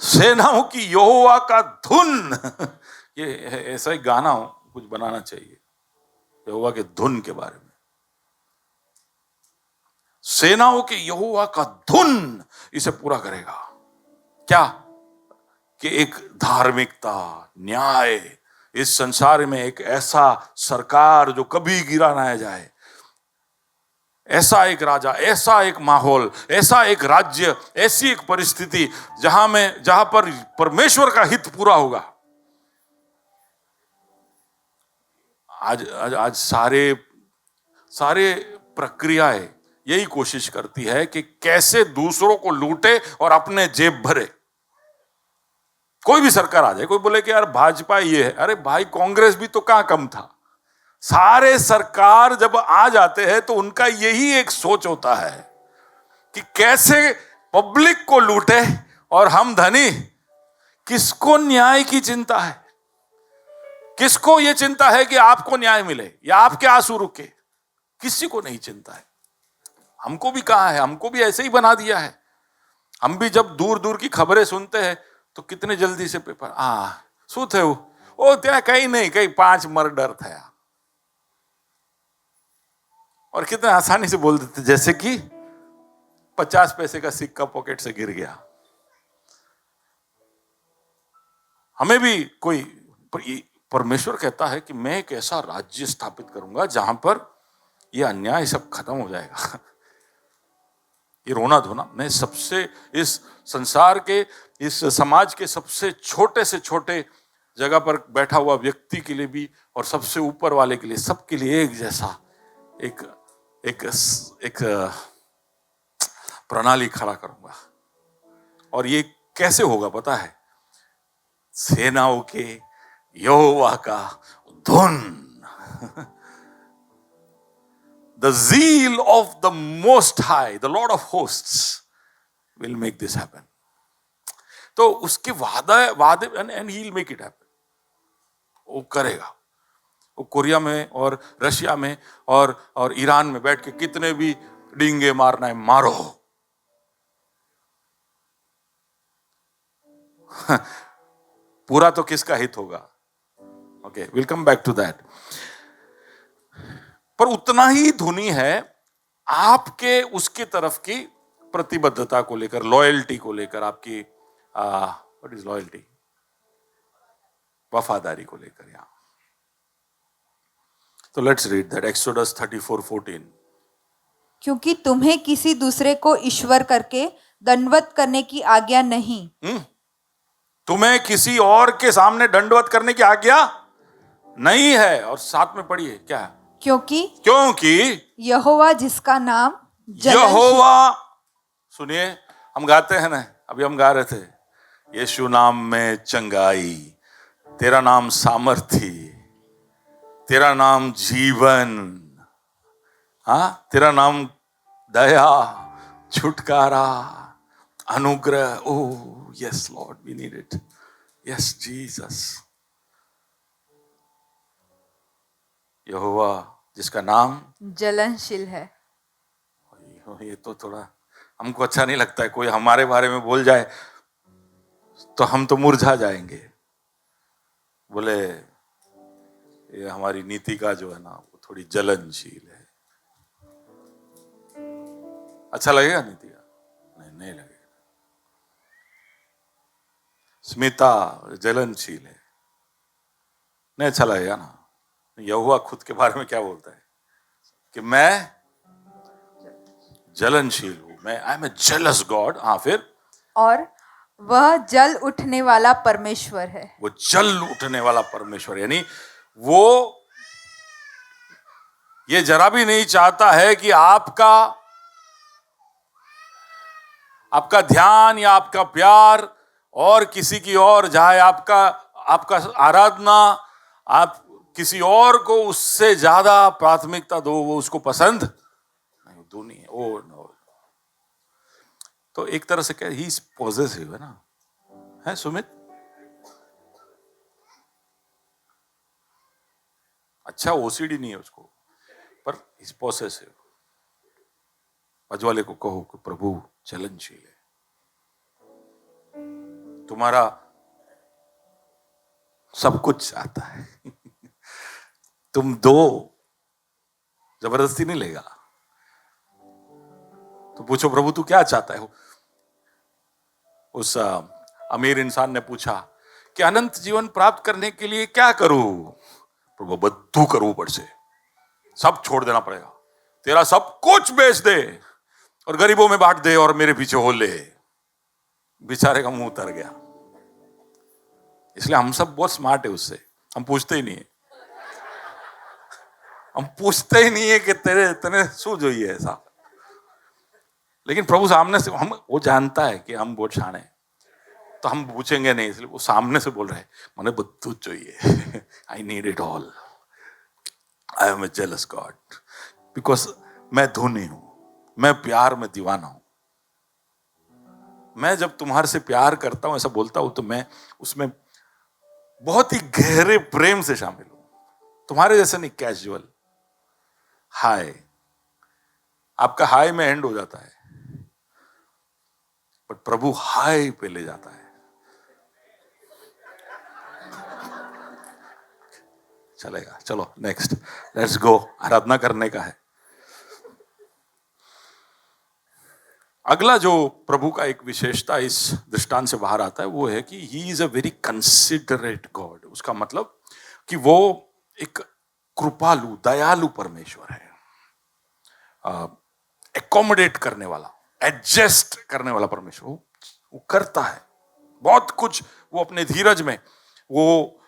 सेनाओं की यहोवा का धुन. ये ऐसा ही गाना हो कुछ बनाना चाहिए यहोवा के धुन के बारे में. सेनाओं के यहोवा का धुन इसे पूरा करेगा. क्या? कि एक धार्मिकता, न्याय, इस संसार में एक ऐसा सरकार जो कभी गिरा ना जाए, ऐसा एक राजा, ऐसा एक माहौल, ऐसा एक राज्य, ऐसी एक परिस्थिति जहां पर परमेश्वर का हित पूरा होगा. आज सारे प्रक्रियाएं यही कोशिश करती है कि कैसे दूसरों को लूटे और अपने जेब भरे. कोई भी सरकार आ जाए, कोई बोले कि यार भाजपा ये है, अरे भाई कांग्रेस भी तो कहां कम था. सारे सरकार जब आ जाते हैं तो उनका यही एक सोच होता है कि कैसे पब्लिक को लूटे और हम धनी. किसको न्याय की चिंता है? किसको यह चिंता है कि आपको न्याय मिले या आपके आंसू रुके? किसी को नहीं चिंता है. हमको भी कहा है, हमको भी ऐसे ही बना दिया है. हम भी जब दूर दूर की खबरें सुनते हैं तो कितने जल्दी से पेपर શું થયું? ત્યાં कहीं नहीं, कहीं 5 मर्डर था. और कितने आसानी से बोल देते जैसे कि 50 पैसे का सिक्का पॉकेट से गिर गया. हमें भी कोई, परमेश्वर कहता है कि मैं एक ऐसा राज्य स्थापित करूंगा जहां पर यह अन्याय सब खत्म हो जाएगा. ये रोना धोना, मैं सबसे इस संसार के, इस समाज के सबसे छोटे से छोटे जगह पर बैठा हुआ व्यक्ति के लिए भी और सबसे ऊपर वाले के लिए, सबके लिए एक जैसा एक प्रणाली खड़ा करूंगा. और ये कैसे होगा पता है? सेनाओं के यहोवा का धुन. The zeal of the Most High, the Lord of Hosts, will make this happen. तो उसके वादे and he'll make it happen. वो करेगा. वो कोरिया में और रशिया में और ईरान में बैठ के कितने भी डींगे मारना है मारो. पूरा तो किसका हित होगा? Okay, will come back to that. पर उतना ही धुनी है आपके उसके तरफ की प्रतिबद्धता को लेकर, लॉयल्टी को लेकर, आपकी व्हाट इज लॉयल्टी, वफादारी को लेकर. यहां तो लेट्स रीड दैट, एक्सोडस 34:14. क्योंकि तुम्हें किसी दूसरे को ईश्वर करके दंडवत करने की आज्ञा नहीं. तुम्हें किसी और के सामने दंडवत करने की आज्ञा नहीं है. और साथ में पढ़िए क्या है? क्योंकि यहोवा जिसका नाम यहोवा, सुनिए, हम गाते हैं ना, अभी हम गा रहे थे, यीशु नाम में चंगाई, तेरा नाम सामर्थी, तेरा नाम जीवन, तेरा नाम दया, छुटकारा, अनुग्रह. Oh yes lord, we need it. Yes Jesus. यहोवा जिसका नाम जलनशील है. ये तो थोड़ा हमको अच्छा नहीं लगता है. कोई हमारे बारे में बोल जाए तो हम तो मुरझा जाएंगे. बोले ये हमारी नीति का जो है ना, वो थोड़ी जलनशील है. अच्छा लगेगा नीति का? नहीं लगेगा. स्मिता जलनशील है, नहीं अच्छा लगेगा ना. यहोवा खुद के बारे में क्या बोलता है कि मैं जलनशील हूं, मैं I am a jealous God. हाँ, फिर और वह जल उठने वाला परमेश्वर है। वो जल उठने वाला परमेश्वर, यानी वो ये जरा भी नहीं चाहता है कि आपका ध्यान या आपका प्यार और किसी की ओर जाए, आपका आराधना आप किसी और को उससे ज्यादा प्राथमिकता दो, वो उसको पसंद नहीं, दो नहीं है। Oh no. तो एक तरह से क्या, ही इज पॉजेसिव है ना, है सुमित? अच्छा ओसीडी नहीं है उसको, पर इज पॉसेसिव। बाजू वाले को कहो कि प्रभु चलनशील है, तुम्हारा सब कुछ चाहता है। तुम दो, जबरदस्ती नहीं लेगा। तो पूछो प्रभु तू क्या चाहता है? उस अमीर इंसान ने पूछा कि अनंत जीवन प्राप्त करने के लिए क्या करूं? प्रभु बद्दू करूं, ऊपर से सब छोड़ देना पड़ेगा, तेरा सब कुछ बेच दे और गरीबों में बांट दे और मेरे पीछे हो ले। बेचारे का मुंह उतर गया। इसलिए हम सब बहुत स्मार्ट है उससे, हम पूछते ही नहीं है। हम पूछते ही नहीं है कि तेरे शू जो है ऐसा। लेकिन प्रभु सामने से वो जानता है कि हम बहुत शाणे हैं, तो हम पूछेंगे नहीं, इसलिए वो सामने से बोल रहे हैं मुझे बद्दू चाहिए। I need it all, I am a jealous God, because मैं धोनी हूं, मैं प्यार में दीवाना हूं। मैं जब तुम्हारे से प्यार करता हूं, ऐसा बोलता हूं, तो मैं उसमें बहुत ही गहरे प्रेम से शामिल हूं, तुम्हारे जैसे नहीं कैजुअल हाय। आपका हाय में एंड हो जाता है, बट प्रभु हाय पे ले जाता है। चलेगा, चलो नेक्स्ट, लेट्स गो। आराधना करने का है। अगला जो प्रभु का एक विशेषता इस दृष्टांत से बाहर आता है, वो है कि he is a very considerate God. उसका मतलब कि वो एक कृपालु दयालु परमेश्वर है, एकोमोडेट करने वाला, एडजस्ट करने वाला परमेश्वर। वो करता है बहुत कुछ, वो अपने धीरज में वो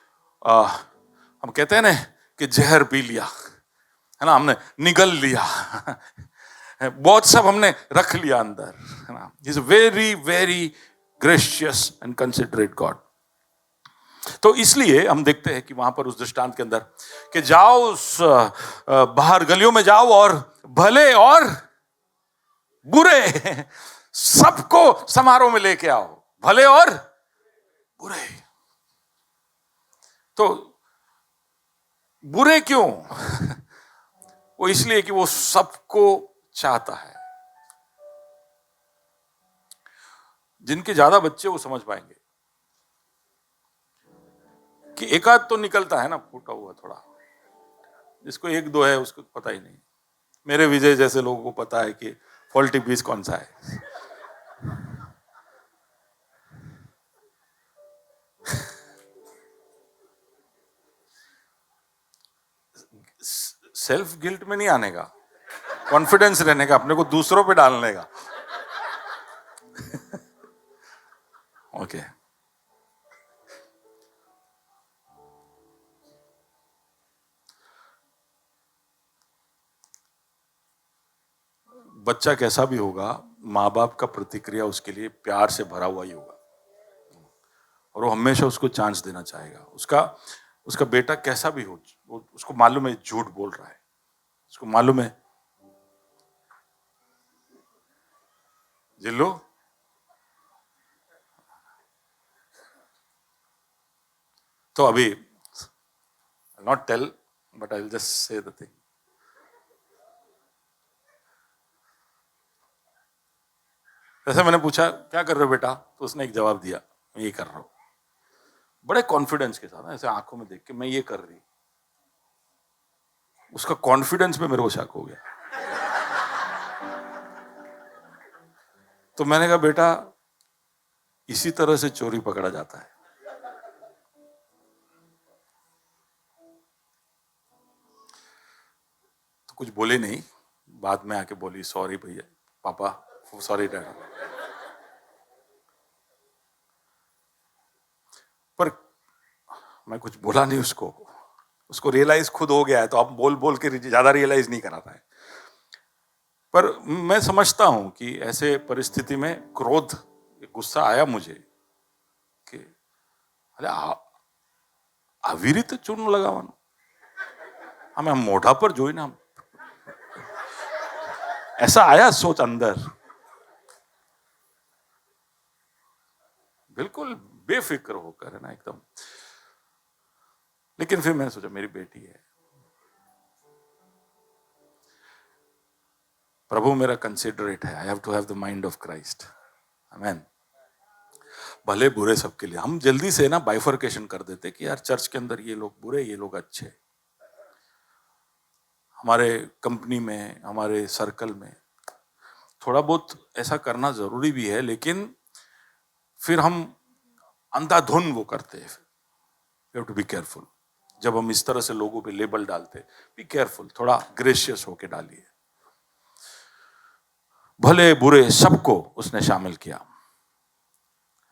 हम कहते हैं ना कि जहर पी लिया है ना, हमने निगल लिया, बहुत सब हमने रख लिया अंदर, है ना। Is very very gracious and considerate God. तो इसलिए हम देखते हैं कि वहां पर उस दृष्टांत के अंदर कि जाओ उस बाहर गलियों में जाओ और भले और बुरे सबको समारोह में लेके आओ, भले और बुरे। तो बुरे क्यों? वो इसलिए कि वो सबको चाहता है। जिनके ज्यादा बच्चे वो समझ पाएंगे कि एक आध तो निकलता है ना फूटा हुआ थोड़ा, जिसको एक दो है उसको पता ही नहीं। मेरे विजय जैसे लोगों को पता है कि फॉल्टी पीस कौन सा है। सेल्फ गिल्ट में नहीं आने का, कॉन्फिडेंस रहने का, अपने को दूसरों पे डालने का। ओके बच्चा कैसा भी होगा, माँ बाप का प्रतिक्रिया उसके लिए प्यार से भरा हुआ ही होगा, और वो हमेशा उसको चांस देना चाहेगा। उसका बेटा कैसा भी हो, उसको मालूम है झूठ बोल रहा है, उसको मालूम है। जिल्लू तो अभी not tell, but I will just say the thing. जैसे मैंने पूछा क्या कर रहे हो बेटा, तो उसने एक जवाब दिया, मैं ये कर रहा हूं, बड़े कॉन्फिडेंस के साथ, ऐसे आंखों में देख के मैं ये कर रही। उसका कॉन्फिडेंस में मेरे को शक हो गया। तो मैंने कहा बेटा इसी तरह से चोरी पकड़ा जाता है। तो कुछ बोले नहीं, बाद में आके बोली सॉरी भैया पापा, सॉरी डैड। पर मैं कुछ बोला नहीं उसको रियलाइज खुद हो गया है, तो अब बोल बोल के ज्यादा रियलाइज नहीं कराता है। पर मैं समझता हूं कि ऐसे परिस्थिति में क्रोध, गुस्सा आया मुझे कि अरे આવી રીતે ચૂનો લગાવવાનો, અમે મોઢા પર જોઈને ऐसा आया सोच अंदर, बिल्कुल बेफिक्र होकर, है ना, एकदम। लेकिन फिर मैंने सोचा मेरी बेटी है, प्रभु मेरा कंसिडरेट है, I have to have the mind of Christ, amen. भले बुरे सबके लिए हम जल्दी से ना बाइफर्केशन कर देते कि यार चर्च के अंदर ये लोग बुरे, ये लोग अच्छे, हमारे कंपनी में, हमारे सर्कल में थोड़ा बहुत ऐसा करना जरूरी भी है, लेकिन फिर हम अंधाधुन वो करते हैं। You have to be careful. जब हम इस तरह से लोगों पे लेबल डालते, बी केयरफुल, थोड़ा ग्रेशियस होके डालिए। भले बुरे सबको उसने शामिल किया।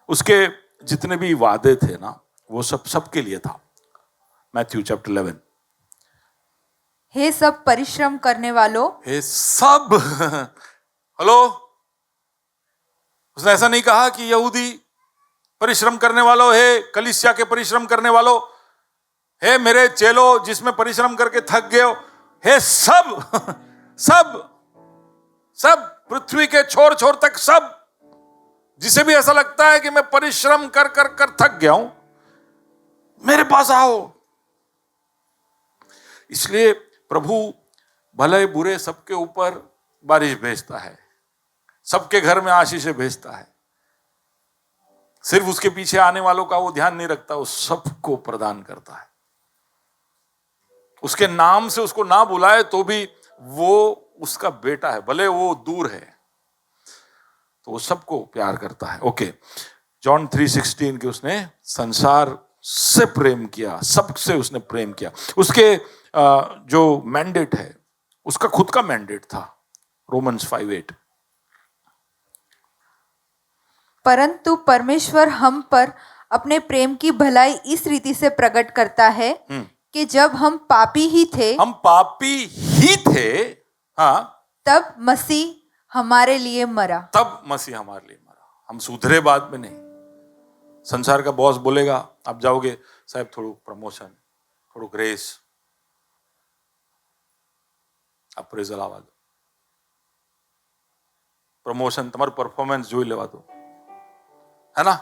उसके जितने भी वादे थे ना, वो सबके लिए था। मैथ्यू चैप्टर 11, हे सब परिश्रम करने वालों, हे सब हेलो, उसने ऐसा नहीं कहा कि यहूदी परिश्रम करने वालों, हे कलीसिया के परिश्रम करने वालों, हे मेरे चेलो जिसमें परिश्रम करके थक गए हो, हे सब सब सब पृथ्वी के छोर छोर तक सब, जिसे भी ऐसा लगता है कि मैं परिश्रम कर कर कर थक गया हूं, मेरे पास आओ। इसलिए प्रभु भले बुरे सबके ऊपर बारिश भेजता है, सबके घर में आशीष भेजता है। सिर्फ उसके पीछे आने वालों का वो ध्यान नहीं रखता, वो सबको प्रदान करता है। उसके नाम से उसको ना बुलाए तो भी वो उसका बेटा है, भले वो दूर है, तो वो सबको प्यार करता है। ओके, जॉन 3:16 के उसने संसार से प्रेम किया, सबसे उसने प्रेम किया। उसके जो मैंडेट है, उसका खुद का मैंडेट था, रोमन्स 5:8। परंतु परमेश्वर हम पर अपने प्रेम की भलाई इस रीति से प्रकट करता है कि जब हम पापी ही थे, हाँ, तब मसीह हमारे लिए मरा। तब मसीह हमारे लिए मरा। हम सुधरे बाद में नहीं। संसार का बॉस बोलेगा, आप जाओगे साहब थोड़ा प्रमोशन, थोड़ा ग्रेस, अप्रेजल आवा दो, प्रमोशन, तुम्हारा परफॉर्मेंस जो लेवा दो, है ना,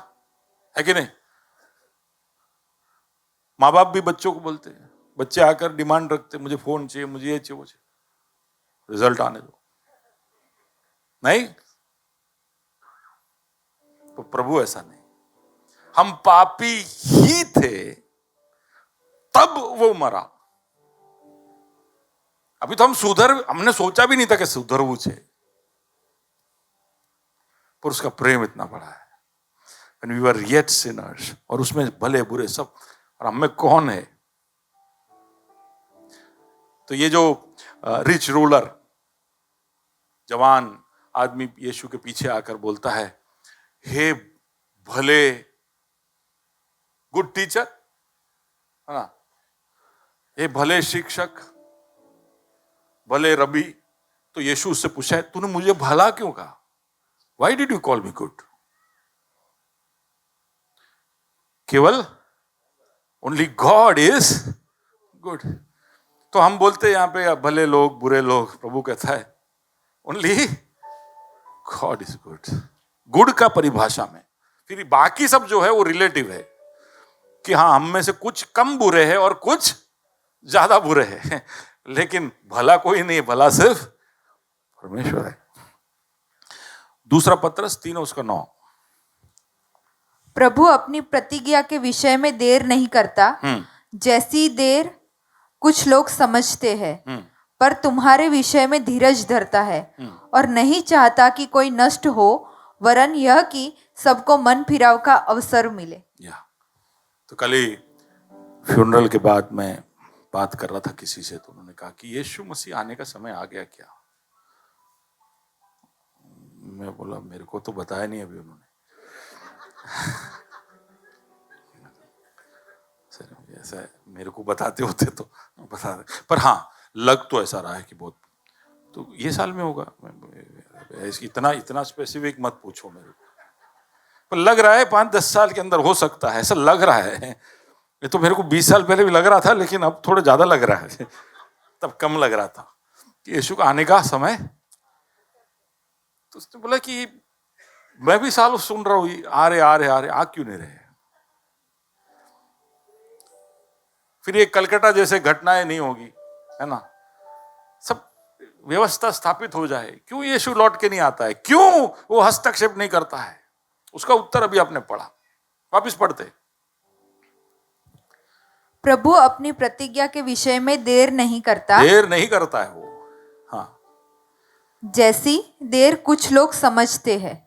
है कि नहीं? माँ बाप भी बच्चों को बोलते हैं, बच्चे आकर डिमांड रखते, मुझे फोन चाहिए, मुझे ये चाहिए, वो चाहिए, रिजल्ट आने दो। नहीं, तो प्रभु ऐसा नहीं। हम पापी ही थे, तब वो मरा। अभी तो हमने सोचा भी नहीं था कि सुधरवू छे, पर उसका प्रेम इतना बड़ा है। When we were yet sinners, और उसमें भले बुरे सब, और हमें कौन है? तो ये जो रिच रूलर, जवान आदमी यीशु के पीछे आकर बोलता है, हे भले गुड टीचर, है ना, हे भले शिक्षक, भले रबी। तो यीशु उससे पूछा है, तूने मुझे भला क्यों कहा? Why did you call me good? केवल ओनली गॉड इज गुड। तो हम बोलते हैं यहां पे भले लोग, बुरे लोग, प्रभु कहता है only God is good. Good का परिभाषा में फिर बाकी सब जो है वो रिलेटिव है, कि हाँ हम में से कुछ कम बुरे हैं और कुछ ज्यादा बुरे हैं, लेकिन भला कोई नहीं, भला सिर्फ परमेश्वर है। दूसरा पत्रस 3:9। प्रभु अपनी प्रतिज्ञा के विषय में देर नहीं करता, जैसी देर कुछ लोग समझते हैं, पर तुम्हारे विषय में धीरज धरता है और नहीं चाहता कि कोई नष्ट हो, वरन यह कि सबको मन फिराव का अवसर मिले। तो कल ही फ्यूनरल के बाद मैं बात कर रहा था किसी से, तो उन्होंने कहा कि यीशु मसीह आने का समय आ गया क्या? मैं बोला मेरे को तो बताया नहीं अभी उन्होंने। सर ऐसा है, मेरे को बताते होते तो बता दे, पर हाँ लग तो ऐसा रहा है कि बहुत, तो ये साल में होगा। इतना इतना स्पेसिफिक मत पूछो मेरे को, पर लग रहा है 5-10 साल के अंदर हो सकता है, ऐसा लग रहा है। ये तो मेरे को 20 साल पहले भी लग रहा था, लेकिन अब थोड़ा ज्यादा लग रहा है। तब कम लग रहा था कि यीशु का आने का समय। तो उसने बोला कि मैं भी सालों सुन रहा हूं, आ रहे आ रहे आ रहे, आ क्यों नहीं रहे। फिर ये कलकत्ता जैसे घटनाएं नहीं होगी, है ना, सब व्यवस्था स्थापित हो जाए, क्यों यीशु लौट के नहीं आता है, क्यों वो हस्तक्षेप नहीं करता है, उसका उत्तर अभी आपने पढ़ा, वापिस पढ़ते। प्रभु अपनी प्रतिज्ञा के विषय में देर नहीं करता है वो। हाँ, जैसी देर कुछ लोग समझते हैं,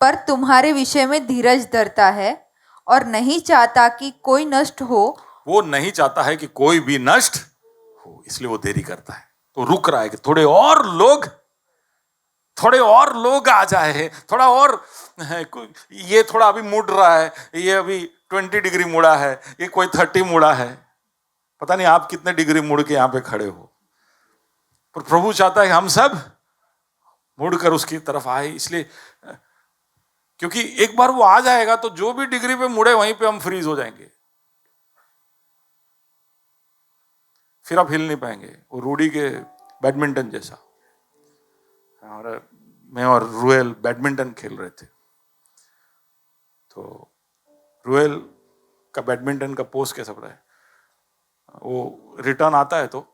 पर तुम्हारे विषय में धीरज धरता है और नहीं चाहता कि कोई नष्ट हो। वो नहीं चाहता है कि कोई भी नष्ट हो, इसलिए वो देरी करता है। तो रुक रहा है कि थोड़े और लोग आ जाए, थोड़ा और, ये थोड़ा अभी मुड़ रहा है, ये अभी 20 डिग्री मुड़ा है, ये कोई 30 मुड़ा है, पता नहीं आप कितने डिग्री मुड़ के यहां पे खड़े हो, पर प्रभु चाहता है कि हम सब मुड़कर उसकी तरफ आए। इसलिए क्योंकि एक बार वो आ जाएगा तो जो भी डिग्री पे मुड़े वहीं पे हम फ्रीज हो जाएंगे, फिर आप हिल नहीं पाएंगे। वो रूडी के बैडमिंटन जैसा, और मैं और रुएल बैडमिंटन खेल रहे थे, तो रुएल का बैडमिंटन का पोस्ट कैसा पता है, वो रिटर्न आता है तो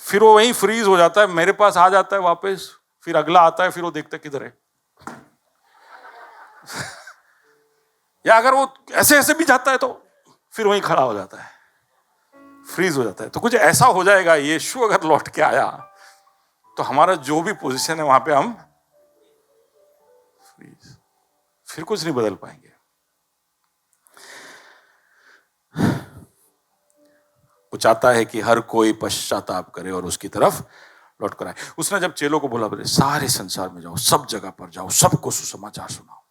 फिर वो वहीं फ्रीज हो जाता है, मेरे पास आ जाता है वापस, फिर अगला आता है, फिर वो देखता है किधर है। या अगर वो ऐसे ऐसे भी जाता है तो फिर वहीं खड़ा हो जाता है, फ्रीज हो जाता है। तो कुछ ऐसा हो जाएगा, यीशु अगर लौट के आया तो हमारा जो भी पोजीशन है वहां पे हम फ्रीज, फिर कुछ नहीं बदल पाएंगे। वो चाहता है कि हर कोई पश्चाताप करे और उसकी तरफ लौट कर आए। उसने जब चेलों को बोला, बोले सारे संसार में जाओ, सब जगह पर जाओ, सबको सुसमाचार सुनाओ,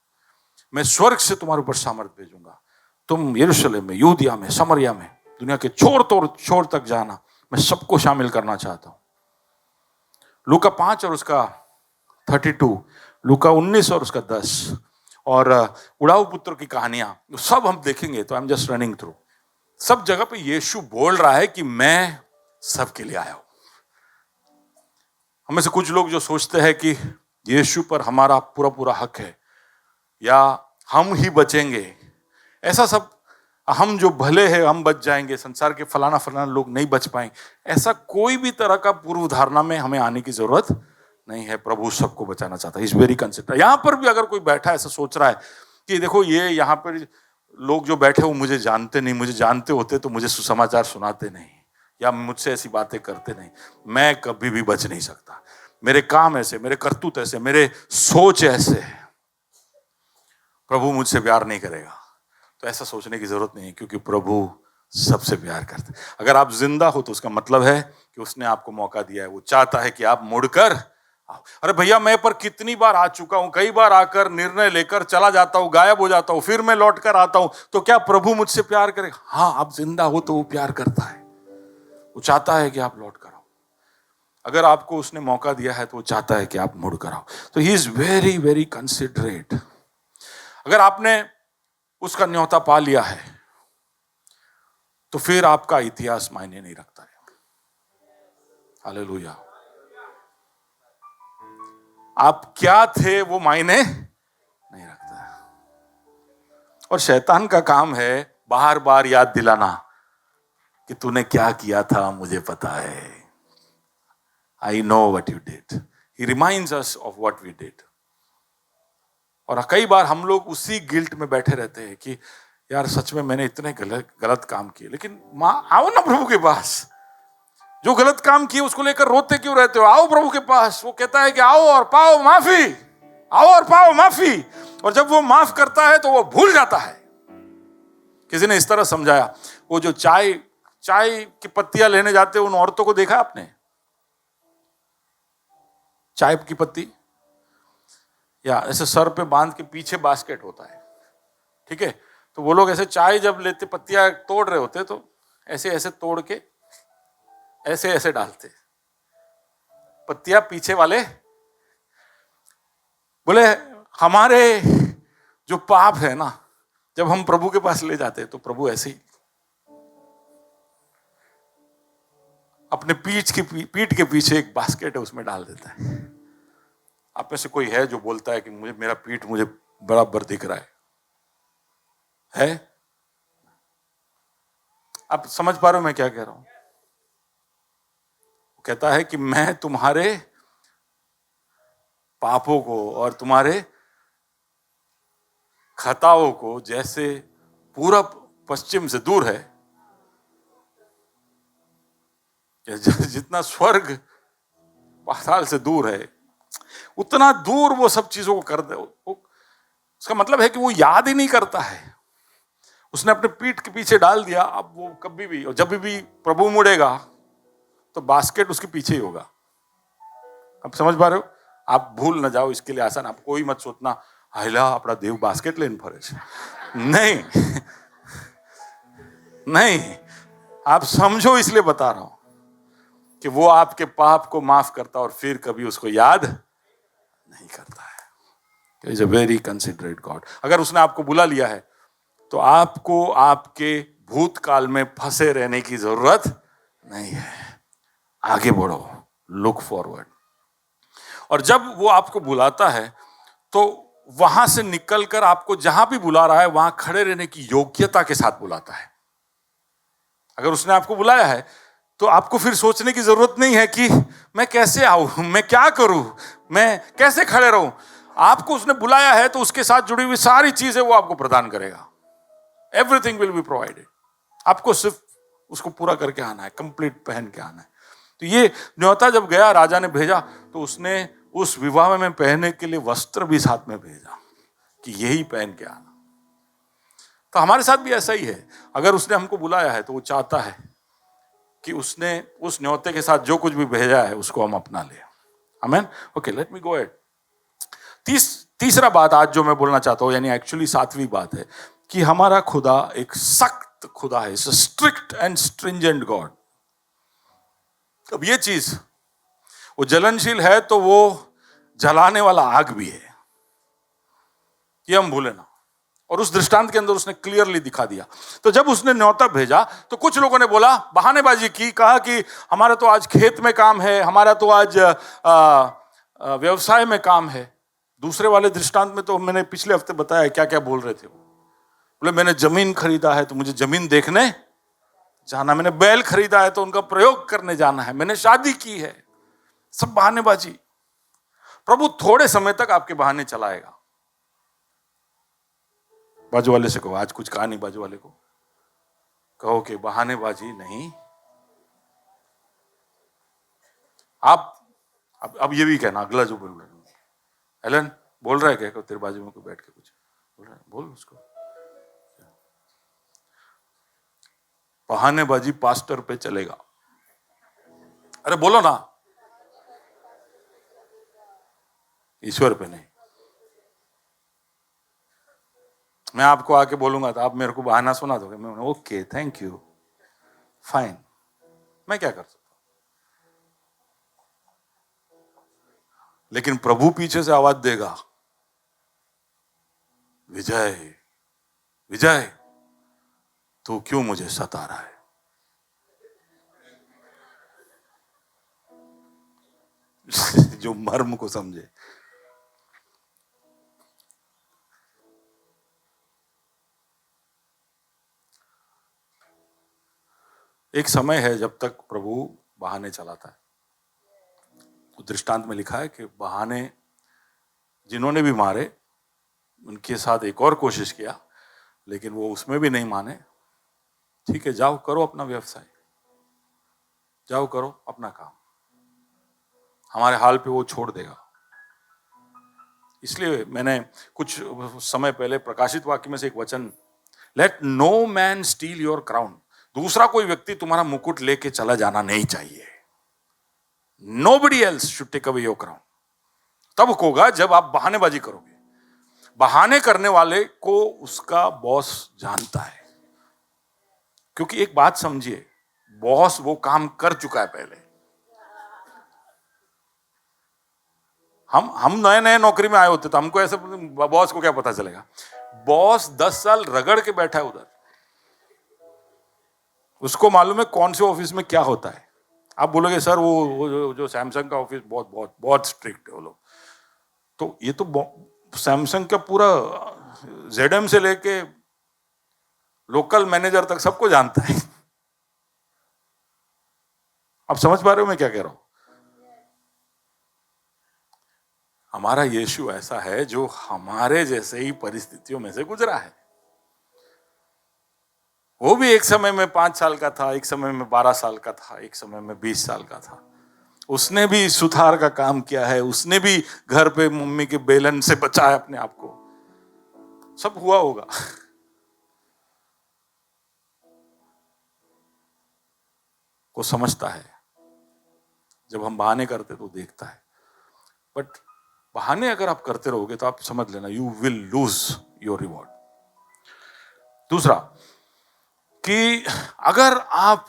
मैं स्वर्ग से तुम्हारे ऊपर सामर्थ्य भेजूंगा, तुम यरूशलेम में, यहूदिया में, समरिया में, दुनिया के छोर तक जाना, मैं सबको शामिल करना चाहता हूं। लूका 5 और उसका 32, लूका 19 और उसका 10, और उड़ाऊ पुत्र की कहानियां, सब हम देखेंगे। तो I am just running through. सब जगह पे यीशु बोल रहा है कि मैं सबके लिए आया हूं। हमें से कुछ लोग जो सोचते हैं कि यीशु पर हमारा पूरा पूरा हक है, या हम ही बचेंगे, ऐसा सब, हम जो भले हैं हम बच जाएंगे, संसार के फलाना लोग नहीं बच पाएंगे, ऐसा कोई भी तरह का पूर्व धारणा में हमें आने की जरूरत नहीं है। प्रभु सबको बचाना चाहता है, इज वेरी कंसिडर। यहां पर भी अगर कोई बैठा ऐसा सोच रहा है कि देखो ये यहाँ पर लोग जो बैठे वो मुझे जानते नहीं, मुझे जानते होते तो मुझे सुसमाचार सुनाते नहीं, या मुझसे ऐसी बातें करते नहीं, मैं कभी भी बच नहीं सकता, मेरे काम ऐसे, मेरे करतूत ऐसे, मेरे सोच ऐसे, प्रभु मुझसे प्यार नहीं करेगा, तो ऐसा सोचने की जरूरत नहीं है, क्योंकि प्रभु सबसे प्यार करते। अगर आप जिंदा हो तो उसका मतलब है कि उसने आपको मौका दिया है, वो चाहता है कि आप मुड़कर आओ। अरे भैया, मैं पर कितनी बार आ चुका हूं, कई बार आकर निर्णय लेकर चला जाता हूं, गायब हो जाता हूं, फिर मैं लौट कर आता हूं, तो क्या प्रभु मुझसे प्यार करेगा? हाँ, आप जिंदा हो तो वो प्यार करता है, वो चाहता है कि आप लौट कर आओ। अगर आपको उसने मौका दिया है तो वो चाहता है कि आप मुड़ कर आओ। तो he is very very considerate. अगर आपने उसका न्योता पा लिया है तो फिर आपका इतिहास मायने नहीं रखता है। हालेलुया। आप क्या थे वो मायने नहीं रखता है। और शैतान का काम है बार बार याद दिलाना कि तूने क्या किया था, मुझे पता है, I know what you did. He reminds us of what we did. और कई बार हम लोग उसी गिल्ट में बैठे रहते हैं कि यार सच में मैंने इतने गलत काम किए। लेकिन आओ ना प्रभु के पास। जो गलत काम किए उसको लेकर रोते क्यों रहते हो? आओ प्रभु के पास। वो कहता है कि आओ और पाओ माफी, आओ और पाओ माफी। और जब वो माफ करता है तो वो भूल जाता है। किसी ने इस तरह समझाया, वो जो चाय की पत्तियां लेने जाते हैं उन औरतों को देखा आपने? चाय की पत्ती, या ऐसे सर पे बांध के पीछे बास्केट होता है, ठीक है। तो वो लोग ऐसे चाय जब लेते, पत्तियां तोड़ रहे होते, तो ऐसे ऐसे तोड़ के ऐसे ऐसे डालते, पत्तियां पीछे वाले। बोले हमारे जो पाप है ना, जब हम प्रभु के पास ले जाते हैं तो प्रभु ऐसे ही अपने पीठ के पीछे एक बास्केट है, उसमें डाल देता है। आप में से कोई है जो बोलता है कि मुझे मेरा पीठ मुझे बराबर दिख रहा है? आप समझ पा रहे हो मैं क्या कह रहा हूं? वो कहता है कि मैं तुम्हारे पापों को और तुम्हारे खताओं को जैसे पूरब पश्चिम से दूर है, जितना स्वर्ग पाताल से दूर है, उतना दूर वो सब चीजों को कर दे। उसका मतलब है कि वो याद ही नहीं करता है, उसने अपने पीठ के पीछे डाल दिया। अब वो कभी भी और जब भी प्रभु मुड़ेगा तो बास्केट उसके पीछे ही होगा। अब समझ पा रहे हो? आप भूल ना जाओ, इसके लिए आसान, आप कोई मत सोचना हाइला अपना देव बास्केट लेने फरे नहीं नहीं, आप समझो, इसलिए बता रहा हूं कि वो आपके पाप को माफ करता और फिर कभी उसको याद नहीं करता है। Is a very considerate God. अगर उसने आपको बुला लिया है तो आपको आपके भूतकाल में फंसे रहने की जरूरत नहीं है। आगे बढ़ो, लुक फॉरवर्ड। और जब वो आपको बुलाता है तो वहां से निकलकर आपको जहां भी बुला रहा है वहां खड़े रहने की योग्यता के साथ बुलाता है। अगर उसने आपको बुलाया है तो आपको फिर सोचने की जरूरत नहीं है कि मैं कैसे आऊं, मैं क्या करूं, मैं कैसे खड़े रहूं। आपको उसने बुलाया है तो उसके साथ जुड़ी हुई सारी चीजें वो आपको प्रदान करेगा। Everything will be provided. आपको सिर्फ उसको पूरा करके आना है, कंप्लीट पहन के आना है। तो ये न्योता जब गया, राजा ने भेजा, तो उसने उस विवाह में पहनने के लिए वस्त्र भी साथ में भेजा कि यही पहन के आना। तो हमारे साथ भी ऐसा ही है। अगर उसने हमको बुलाया है तो वो चाहता है कि उसने उस न्योते के साथ जो कुछ भी भेजा है उसको हम अपना ले। आमीन। Okay, let me go ahead. तीसरा बात आज जो मैं बोलना चाहता हूं, यानी एक्चुअली 7वीं बात है कि हमारा खुदा एक सख्त खुदा है, स्ट्रिक्ट एंड स्ट्रिंजेंट गॉड। अब ये चीज, वो जलनशील है तो वो जलाने वाला आग भी है, ये हम भूले ना। और उस दृष्टांत के अंदर उसने क्लियरली दिखा दिया। तो जब उसने न्योता भेजा तो कुछ लोगों ने बोला, बहानेबाजी की, कहा कि हमारा तो आज खेत में काम है, हमारा तो आज व्यवसाय में काम है। दूसरे वाले दृष्टांत में तो मैंने पिछले हफ्ते बताया क्या क्या बोल रहे थे। बोले मैंने जमीन खरीदा है तो मुझे जमीन देखने जाना, मैंने बैल खरीदा है तो उनका प्रयोग करने जाना है, मैंने शादी की है। सब बहानेबाजी। प्रभु थोड़े समय तक आपके बहाने चलाएगा। बाजू वाले से कहो, आज कुछ कहा नहीं, बाजू वाले को कहो कि बहानेबाजी नहीं। आप अब ये भी कहना, अगला जो बोल रहा है, एलन बोल रहा है क्या, तेरे बाजू में कोई बैठ के कुछ बोल रहा है, बोल उसको। बहानेबाजी पास्टर पे चलेगा। अरे बोलो ना, ईश्वर पे नहीं। मैं आपको आके बोलूंगा तो आप मेरे को बहाना सुना दोगे, मैं ओके थैंक यू फाइन, मैं क्या कर सकता हूं। लेकिन प्रभु पीछे से आवाज देगा, विजय विजय तू क्यों मुझे सता रहा है। जो मर्म को समझे। एक समय है जब तक प्रभु बहाने चलाता है। दृष्टांत में लिखा है कि बहाने जिन्होंने भी मारे उनके साथ एक और कोशिश किया, लेकिन वो उसमें भी नहीं माने। ठीक है, जाओ करो अपना व्यवसाय, जाओ करो अपना काम, हमारे हाल पे वो छोड़ देगा। इसलिए मैंने कुछ समय पहले प्रकाशित वाक्य में से एक वचन, let no man steal your crown. दूसरा कोई व्यक्ति तुम्हारा मुकुट लेके चला जाना नहीं चाहिए। Nobody else should take away your crown. तब होगा जब आप बहानेबाजी करोगे। बहाने करने वाले को उसका बॉस जानता है, क्योंकि एक बात समझिए, बॉस वो काम कर चुका है पहले। हम नए नए नौकरी में आए होते तो हमको ऐसे, बॉस को क्या पता चलेगा? बॉस 10 साल रगड़ के बैठा है उधर, उसको मालूम है कौन से ऑफिस में क्या होता है। आप बोलोगे सर वो जो सैमसंग का ऑफिस बहुत बहुत बहुत स्ट्रिक्ट है वो लोग, तो ये तो सैमसंग का पूरा जेडएम से लेके लोकल मैनेजर तक सबको जानता है। आप समझ पा रहे हो मैं क्या कह रहा हूं? हमारा यीशु ऐसा है जो हमारे जैसे ही परिस्थितियों में से गुजरा है। वो भी एक समय में 5 साल का था, एक समय में 12 साल का था, एक समय में 20 साल का था। उसने भी सुधार का काम किया है, उसने भी घर पे मम्मी के बेलन से बचाया अपने आप को। सब हुआ होगा। वो समझता है, जब हम बहाने करते तो देखता है। बट बहाने अगर आप करते रहोगे तो आप समझ लेना, you will lose your reward. दूसरा कि अगर आप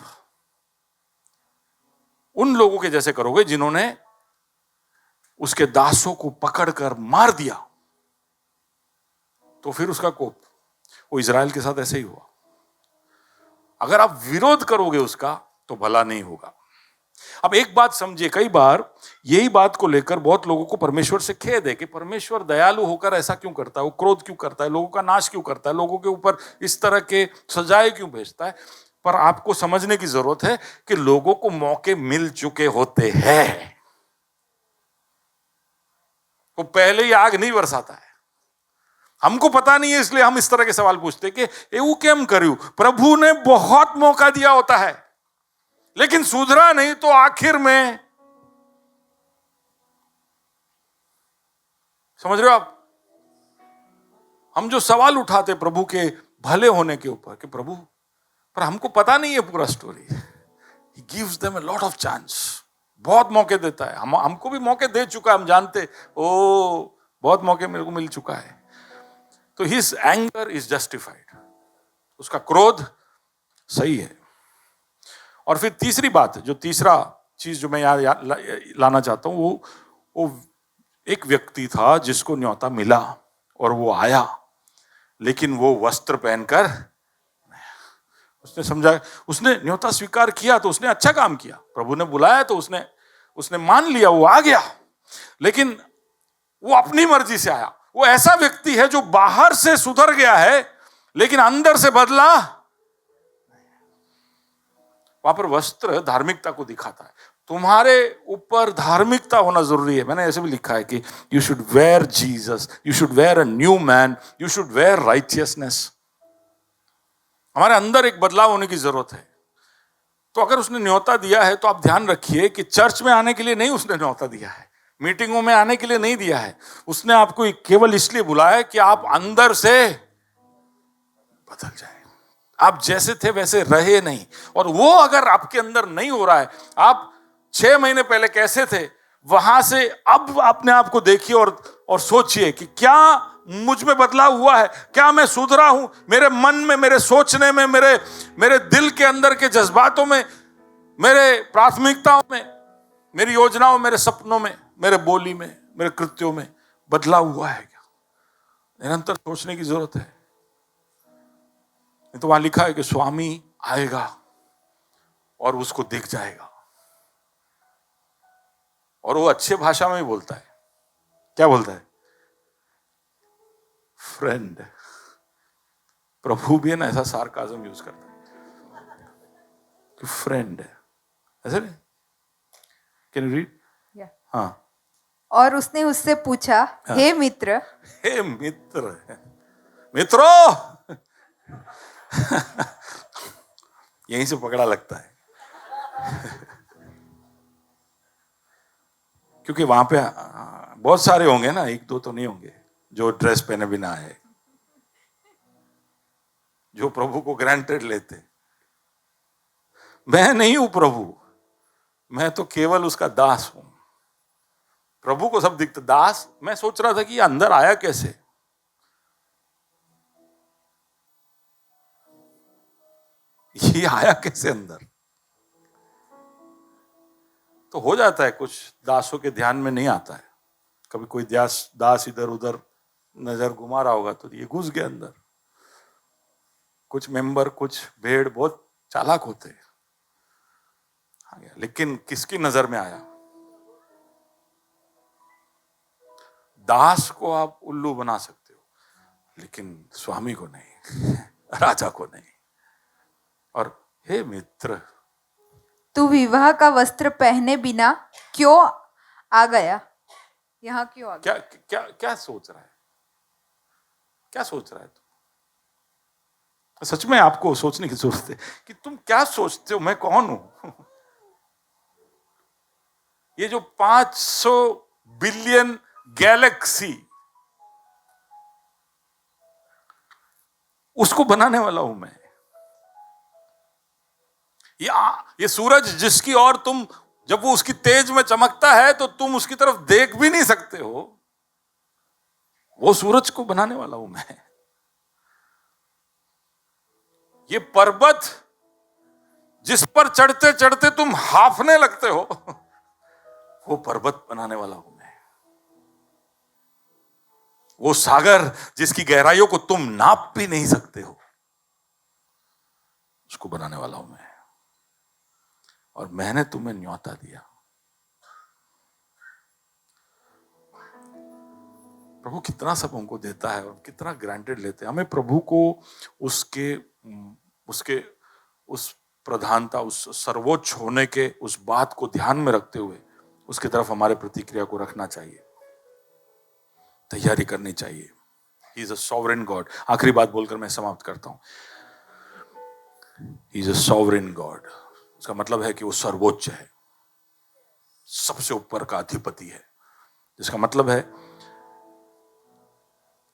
उन लोगों के जैसे करोगे जिन्होंने उसके दासों को पकड़कर मार दिया, तो फिर उसका कोप, वो इजराइल के साथ ऐसे ही हुआ। अगर आप विरोध करोगे उसका तो भला नहीं होगा। अब एक बात समझिए, कई बार यही बात को लेकर बहुत लोगों को परमेश्वर से खेद है कि परमेश्वर दयालु होकर ऐसा क्यों करता है, वो क्रोध क्यों करता है, लोगों का नाश क्यों करता है, लोगों के ऊपर इस तरह के सजाए क्यों भेजता है। पर आपको समझने की जरूरत है कि लोगों को मौके मिल चुके होते हैं। वो पहले ही आग नहीं बरसाता है। हमको पता नहीं है, इसलिए हम इस तरह के सवाल पूछते कि एवं केम करूं। प्रभु ने बहुत मौका दिया होता है, लेकिन सुधरा नहीं तो आखिर में, समझ रहे हो आप? हम जो सवाल उठाते प्रभु के भले होने के ऊपर कि प्रभु, पर हमको पता नहीं है पूरा story. He gives them a lot of chance, बहुत मौके देता है। हमको भी मौके दे चुका है, हम जानते, ओ बहुत मौके मेरे को मिल चुका है। तो his anger is justified, उसका क्रोध सही है। और फिर तीसरी बात, जो तीसरा चीज जो मैं यहाँ लाना चाहता हूं, वो एक व्यक्ति था जिसको न्योता मिला और वो आया, लेकिन वो वस्त्र पहनकर, उसने समझा, उसने न्योता स्वीकार किया तो उसने अच्छा काम किया। प्रभु ने बुलाया तो उसने मान लिया, वो आ गया, लेकिन वो अपनी मर्जी से आया। वो ऐसा व्यक्ति है जो बाहर से सुधर गया है लेकिन अंदर से बदला। वहां पर वस्त्र धार्मिकता को दिखाता है। तुम्हारे ऊपर धार्मिकता होना जरूरी है। मैंने ऐसे भी लिखा है कि you should wear Jesus, you should wear a new man, you should wear righteousness. हमारे अंदर एक बदलाव होने की जरूरत है। तो अगर उसने न्योता दिया है तो आप ध्यान रखिए कि चर्च में आने के लिए नहीं उसने न्योता दिया है, मीटिंगों में आने के लिए नहीं दिया है। उसने आपको केवल इसलिए बुलाया है कि आप अंदर से बदल जाए। आप जैसे थे वैसे रहे नहीं, और वो अगर आपके अंदर नहीं हो रहा है, आप 6 महीने पहले कैसे थे वहां से अब अपने आप को देखिए और सोचिए कि क्या मुझ में बदलाव हुआ है, क्या मैं सुधरा हूं, मेरे मन में, मेरे सोचने में, मेरे दिल के अंदर के जज्बातों में, मेरे प्राथमिकताओं में, मेरी योजनाओं, मेरे सपनों में, मेरे बोली में, मेरे कृत्यों में बदलाव हुआ है क्या? निरंतर सोचने की जरूरत है। तो वहां लिखा है कि स्वामी आएगा और उसको दिख जाएगा, और वो अच्छे भाषा में ही बोलता है। क्या बोलता है? फ्रेंड। प्रभु भी है ना, ऐसा सार्काज्म यूज करता है कि फ्रेंड है, ऐसे नहीं? Can you read? हाँ। और उसने उससे पूछा, हे मित्र। हे मित्र, मित्रों। यहीं से पकड़ा लगता है। क्योंकि वहां पे बहुत सारे होंगे ना, 1-2 तो नहीं होंगे जो ड्रेस पहने बिना आए, जो प्रभु को ग्रांटेड लेते। मैं नहीं हूं प्रभु, मैं तो केवल उसका दास हूं। प्रभु को सब दिखता। दास, मैं सोच रहा था कि ये अंदर आया कैसे। ये आया कैसे अंदर। तो हो जाता है, कुछ दासों के ध्यान में नहीं आता है। कभी कोई दास इधर उधर नजर घुमा रहा होगा तो ये घुस गया अंदर। कुछ मेंबर, कुछ भेड़ बहुत चालाक होते हैं, आ गया। लेकिन किसकी नजर में आया? दास को आप उल्लू बना सकते हो, लेकिन स्वामी को नहीं, राजा को नहीं। और हे मित्र, तू विवाह का वस्त्र पहने बिना क्यों आ गया? यहाँ क्यों आ गया? क्या क्या क्या सोच रहा है? क्या सोच रहा है तू? सच में आपको सोचने की जरूरत है कि तुम क्या सोचते हो, मैं कौन हूं। ये जो 500 बिलियन गैलेक्सी, उसको बनाने वाला हूं मैं। ये सूरज जिसकी ओर तुम, जब वो उसकी तेज में चमकता है तो तुम उसकी तरफ देख भी नहीं सकते हो, वो सूरज को बनाने वाला हूं मैं। ये पर्वत जिस पर चढ़ते चढ़ते तुम हाफने लगते हो, वो पर्वत बनाने वाला हूं मैं। वो सागर जिसकी गहराइयों को तुम नाप भी नहीं सकते हो, उसको बनाने वाला हूं मैं। और मैंने तुम्हें न्योता दिया। प्रभु कितना सब हमको देता है और कितना ग्रांटेड लेते हैं। हमें प्रभु को उसके उस प्रधानता, उस सर्वोच्च होने के उस बात को ध्यान में रखते हुए उसकी तरफ हमारे प्रतिक्रिया को रखना चाहिए, तैयारी करनी चाहिए। He is a sovereign God. आखिरी बात बोलकर मैं समाप्त करता हूं। He is a sovereign God. उसका मतलब है कि वो सर्वोच्च है, सबसे ऊपर का अधिपति है। जिसका मतलब है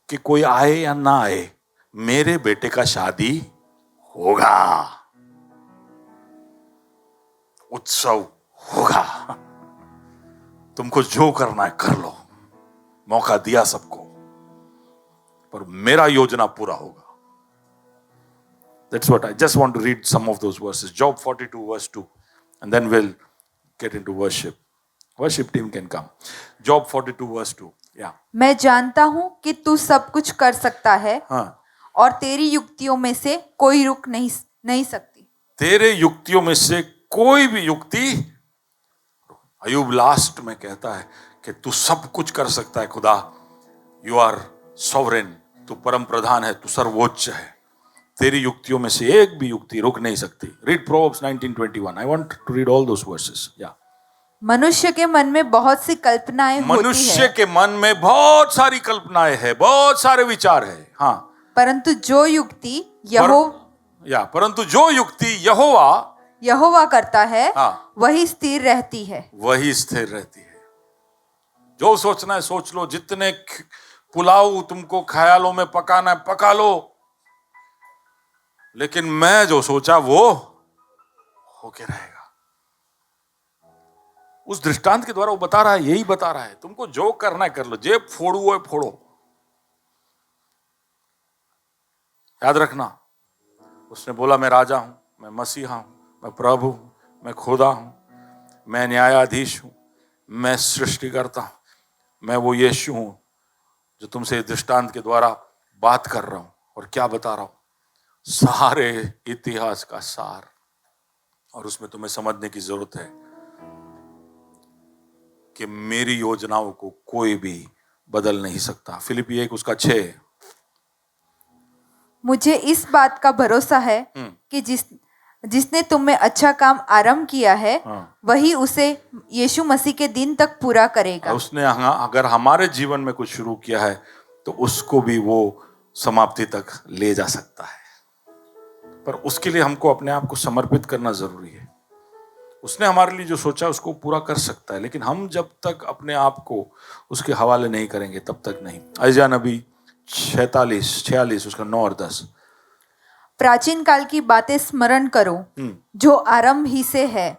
कि कोई आए या ना आए, मेरे बेटे का शादी होगा, उत्सव होगा। तुमको जो करना है कर लो, मौका दिया सबको, पर मेरा योजना पूरा होगा। That's what I just want to read some of those verses. Job 42 verse 2, and then we'll get into worship. Worship team can come. Job 42 verse 2. Yeah. मैं जानता हूं कि तू सब कुछ कर सकता है, हाँ, और तेरी युक्तियों में से कोई रुक नहीं सकती। तेरे युक्तियों में से कोई भी युक्ति, अयूब लास्ट में कहता है कि तू सब कुछ कर सकता है खुदा। यू आर सॉवरेन, तू परम प्रधान है, तू सर्वोच्च है। तेरी युक्तियों में से एक भी युक्ति रुक नहीं सकती। Read Proverbs 19:21. I want to read all those verses. Yeah. मनुष्य के मन में बहुत सी कल्पनाएं होती मनुष्य है, के मन में बहुत सारी कल्पनाएं हैं, बहुत सारे विचार है। हाँ, परंतु जो युक्ति परंतु जो युक्ति यहोवा करता है, हाँ, वही स्थिर रहती है। वही स्थिर रहती है। जो सोचना है सोच लो, जितने पुलाव तुमको ख्यालों में पकाना है पका लो, लेकिन मैं जो सोचा वो होके रहेगा। उस दृष्टांत के द्वारा वो बता रहा है, यही बता रहा है, तुमको जो करना है कर लो, जेब फोड़ू है फोड़ो। याद रखना, उसने बोला मैं राजा हूं, मैं मसीहा हूं, मैं प्रभु हूं, मैं खुदा हूं, मैं न्यायाधीश हूं, मैं सृष्टिकर्ता हूं, मैं वो यीशु हूं जो तुमसे दृष्टांत के द्वारा बात कर रहा हूं। और क्या बता रहा हूं? सारे इतिहास का सार। और उसमें तुम्हें समझने की जरूरत है कि मेरी योजनाओं को कोई भी बदल नहीं सकता। फिलिपी 1 उसका 6। मुझे इस बात का भरोसा है कि जिसने तुम में अच्छा काम आरंभ किया है, वही उसे यीशु मसीह के दिन तक पूरा करेगा। उसने अगर हमारे जीवन में कुछ शुरू किया है तो उसको भी वो समाप्ति तक ले जा सकता है। पर उसके लिए हमको अपने आप को समर्पित करना जरूरी है। उसने हमारे लिए जो सोचा उसको पूरा कर सकता है, लेकिन हम जब तक अपने आप को उसके हवाले नहीं करेंगे तब तक नहीं। यशायाह नबी 46 उसका 9 और 10। प्राचीन काल की बातें स्मरण करो, जो आरंभ ही से है,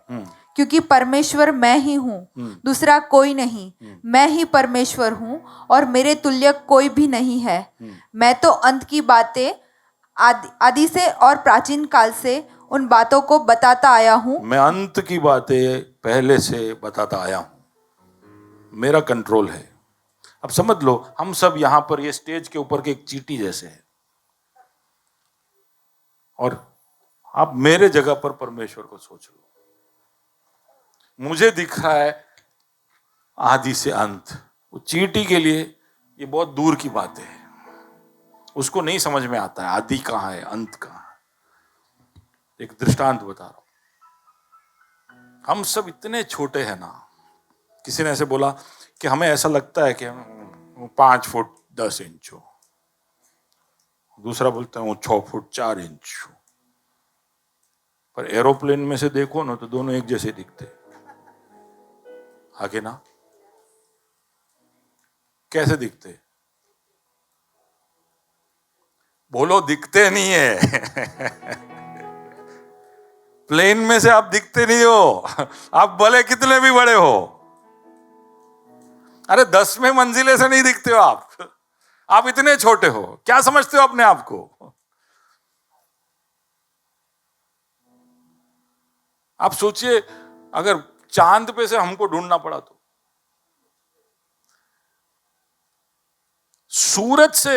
क्योंकि परमेश्वर मैं ही हूँ, दूसरा कोई नहीं। मैं ही परमेश्वर हूँ और मेरे तुल्य कोई भी नहीं है। मैं तो अंत की बातें आदि से और प्राचीन काल से उन बातों को बताता आया हूँ। मैं अंत की बातें पहले से बताता आया हूं, मेरा कंट्रोल है। अब समझ लो, हम सब यहां पर ये स्टेज के ऊपर के एक चींटी जैसे हैं, और आप मेरे जगह पर परमेश्वर को सोच लो। मुझे दिख रहा है आदि से अंत, वो चींटी के लिए ये बहुत दूर की बात है, उसको नहीं समझ में आता है आदि कहाँ है अंत कहाँ है। एक दृष्टांत बता रहा हूं, हम सब इतने छोटे हैं ना। किसी ने ऐसे बोला कि हमें ऐसा लगता है कि हम 5 फुट 10 इंच हो, दूसरा बोलता है वो 6 फुट 4 इंच हो। पर एरोप्लेन में से देखो ना तो दोनों एक जैसे दिखते, आगे ना कैसे दिखते? बोलो, दिखते नहीं है। प्लेन में से आप दिखते नहीं हो, आप भले कितने भी बड़े हो। अरे 10वें मंजिले से नहीं दिखते हो आप इतने छोटे हो। क्या समझते हो अपने आप को? आप सोचिए, अगर चांद पे से हमको ढूंढना पड़ा तो। सूरज से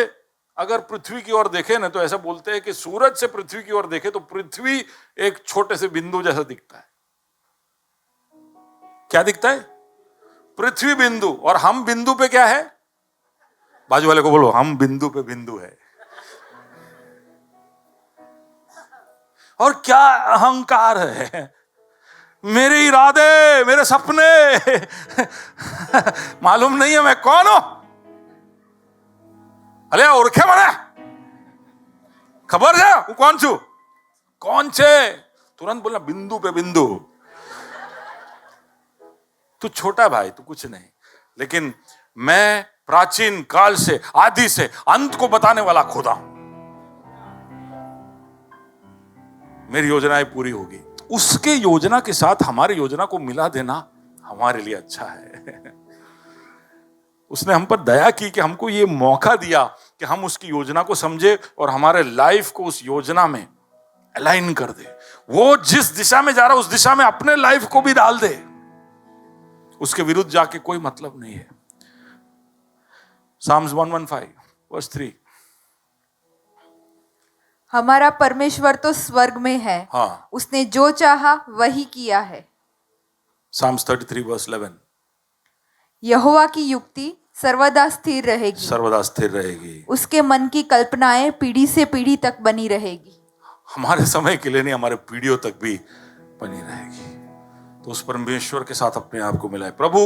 अगर पृथ्वी की ओर देखे ना, तो ऐसा बोलते हैं कि सूरज से पृथ्वी की ओर देखे तो पृथ्वी एक छोटे से बिंदु जैसा दिखता है। क्या दिखता है? पृथ्वी बिंदु। और हम बिंदु पे क्या है? बाजू वाले को बोलो, हम बिंदु पे बिंदु है। और क्या अहंकार है, मेरे इरादे, मेरे सपने मालूम नहीं है मैं कौन हूं। अरे ओरखे मने खबर है હું કોણ છું? कौन छे? तुरंत बोलना बिंदु पे बिंदु। तू छोटा भाई, तू कुछ नहीं, लेकिन मैं प्राचीन काल से आदि से अंत को बताने वाला खुदा हूं। मेरी योजनाएं पूरी होगी। उसके योजना के साथ हमारी योजना को मिला देना हमारे लिए अच्छा है। उसने हम पर दया की कि हमको ये मौका दिया कि हम उसकी योजना को समझे और हमारे लाइफ को उस योजना में अलाइन कर दे। वो जिस दिशा में जा रहा है उस दिशा में अपने लाइफ को भी डाल दे। उसके विरुद्ध जाके कोई मतलब नहीं है। Psalms 115 verse 3। हमारा परमेश्वर तो स्वर्ग में है, हाँ। उसने जो चाहा वही किया है। Psalms 33 verse 11। यहोवा की युक्ति सर्वदा स्थिर रहेगी, सर्वदा स्थिर रहेगी। उसके मन की कल्पनाएं पीढ़ी से पीढ़ी तक बनी रहेगी। हमारे समय के लिए नहीं, हमारे पीढ़ियों तक भी बनी रहेगी। तो उस परमेश्वर के साथ अपने आप को मिलाए। प्रभु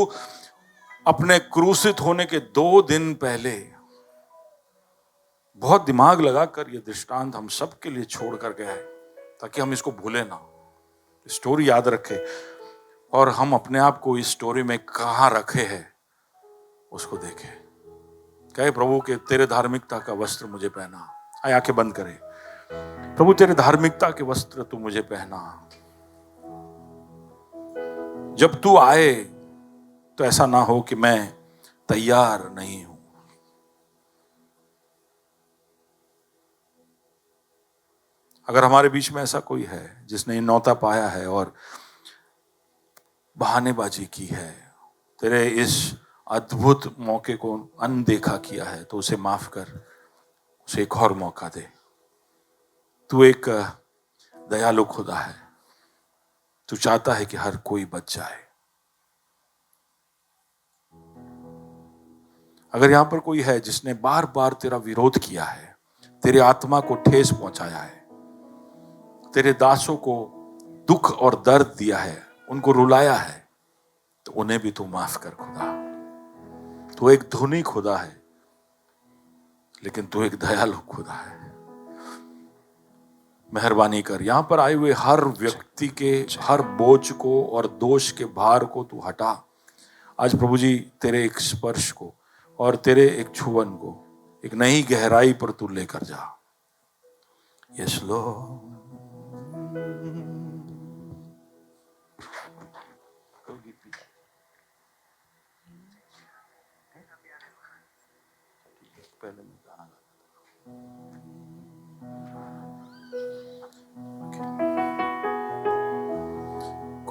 अपने क्रूसित होने के 2 दिन पहले बहुत दिमाग लगाकर ये दृष्टांत हम सब के लिए छोड़ कर गया है, ताकि हम इसको भूले ना, स्टोरी याद रखे और हम अपने आप को इस स्टोरी में कहां रखे हैं उसको देखे। कहे प्रभु के तेरे धार्मिकता का वस्त्र मुझे पहना। आए आंखें बंद करें। प्रभु तेरे धार्मिकता के वस्त्र तू मुझे पहना। जब तू आए तो ऐसा ना हो कि मैं तैयार नहीं हूं। अगर हमारे बीच में ऐसा कोई है जिसने न्योता पाया है और बहानेबाजी की है, तेरे इस अद्भुत मौके को अनदेखा किया है, तो उसे माफ कर, उसे एक और मौका दे। तू एक दयालु खुदा है। तू चाहता है कि हर कोई बच जाए। अगर यहां पर कोई है जिसने बार बार तेरा विरोध किया है, तेरे आत्मा को ठेस पहुंचाया है, तेरे दासों को दुख और दर्द दिया है, उनको रुलाया है, तो उन्हें भी तू माफ कर खुदा। तू एक धनी खुदा है, लेकिन तू एक दयालु खुदा है। मेहरबानी कर, यहां पर आए हुए हर व्यक्ति के हर बोझ को और दोष के भार को तू हटा। आज प्रभु जी तेरे एक स्पर्श को और तेरे एक छुवन को एक नई गहराई पर तू लेकर जा। Yes Lord.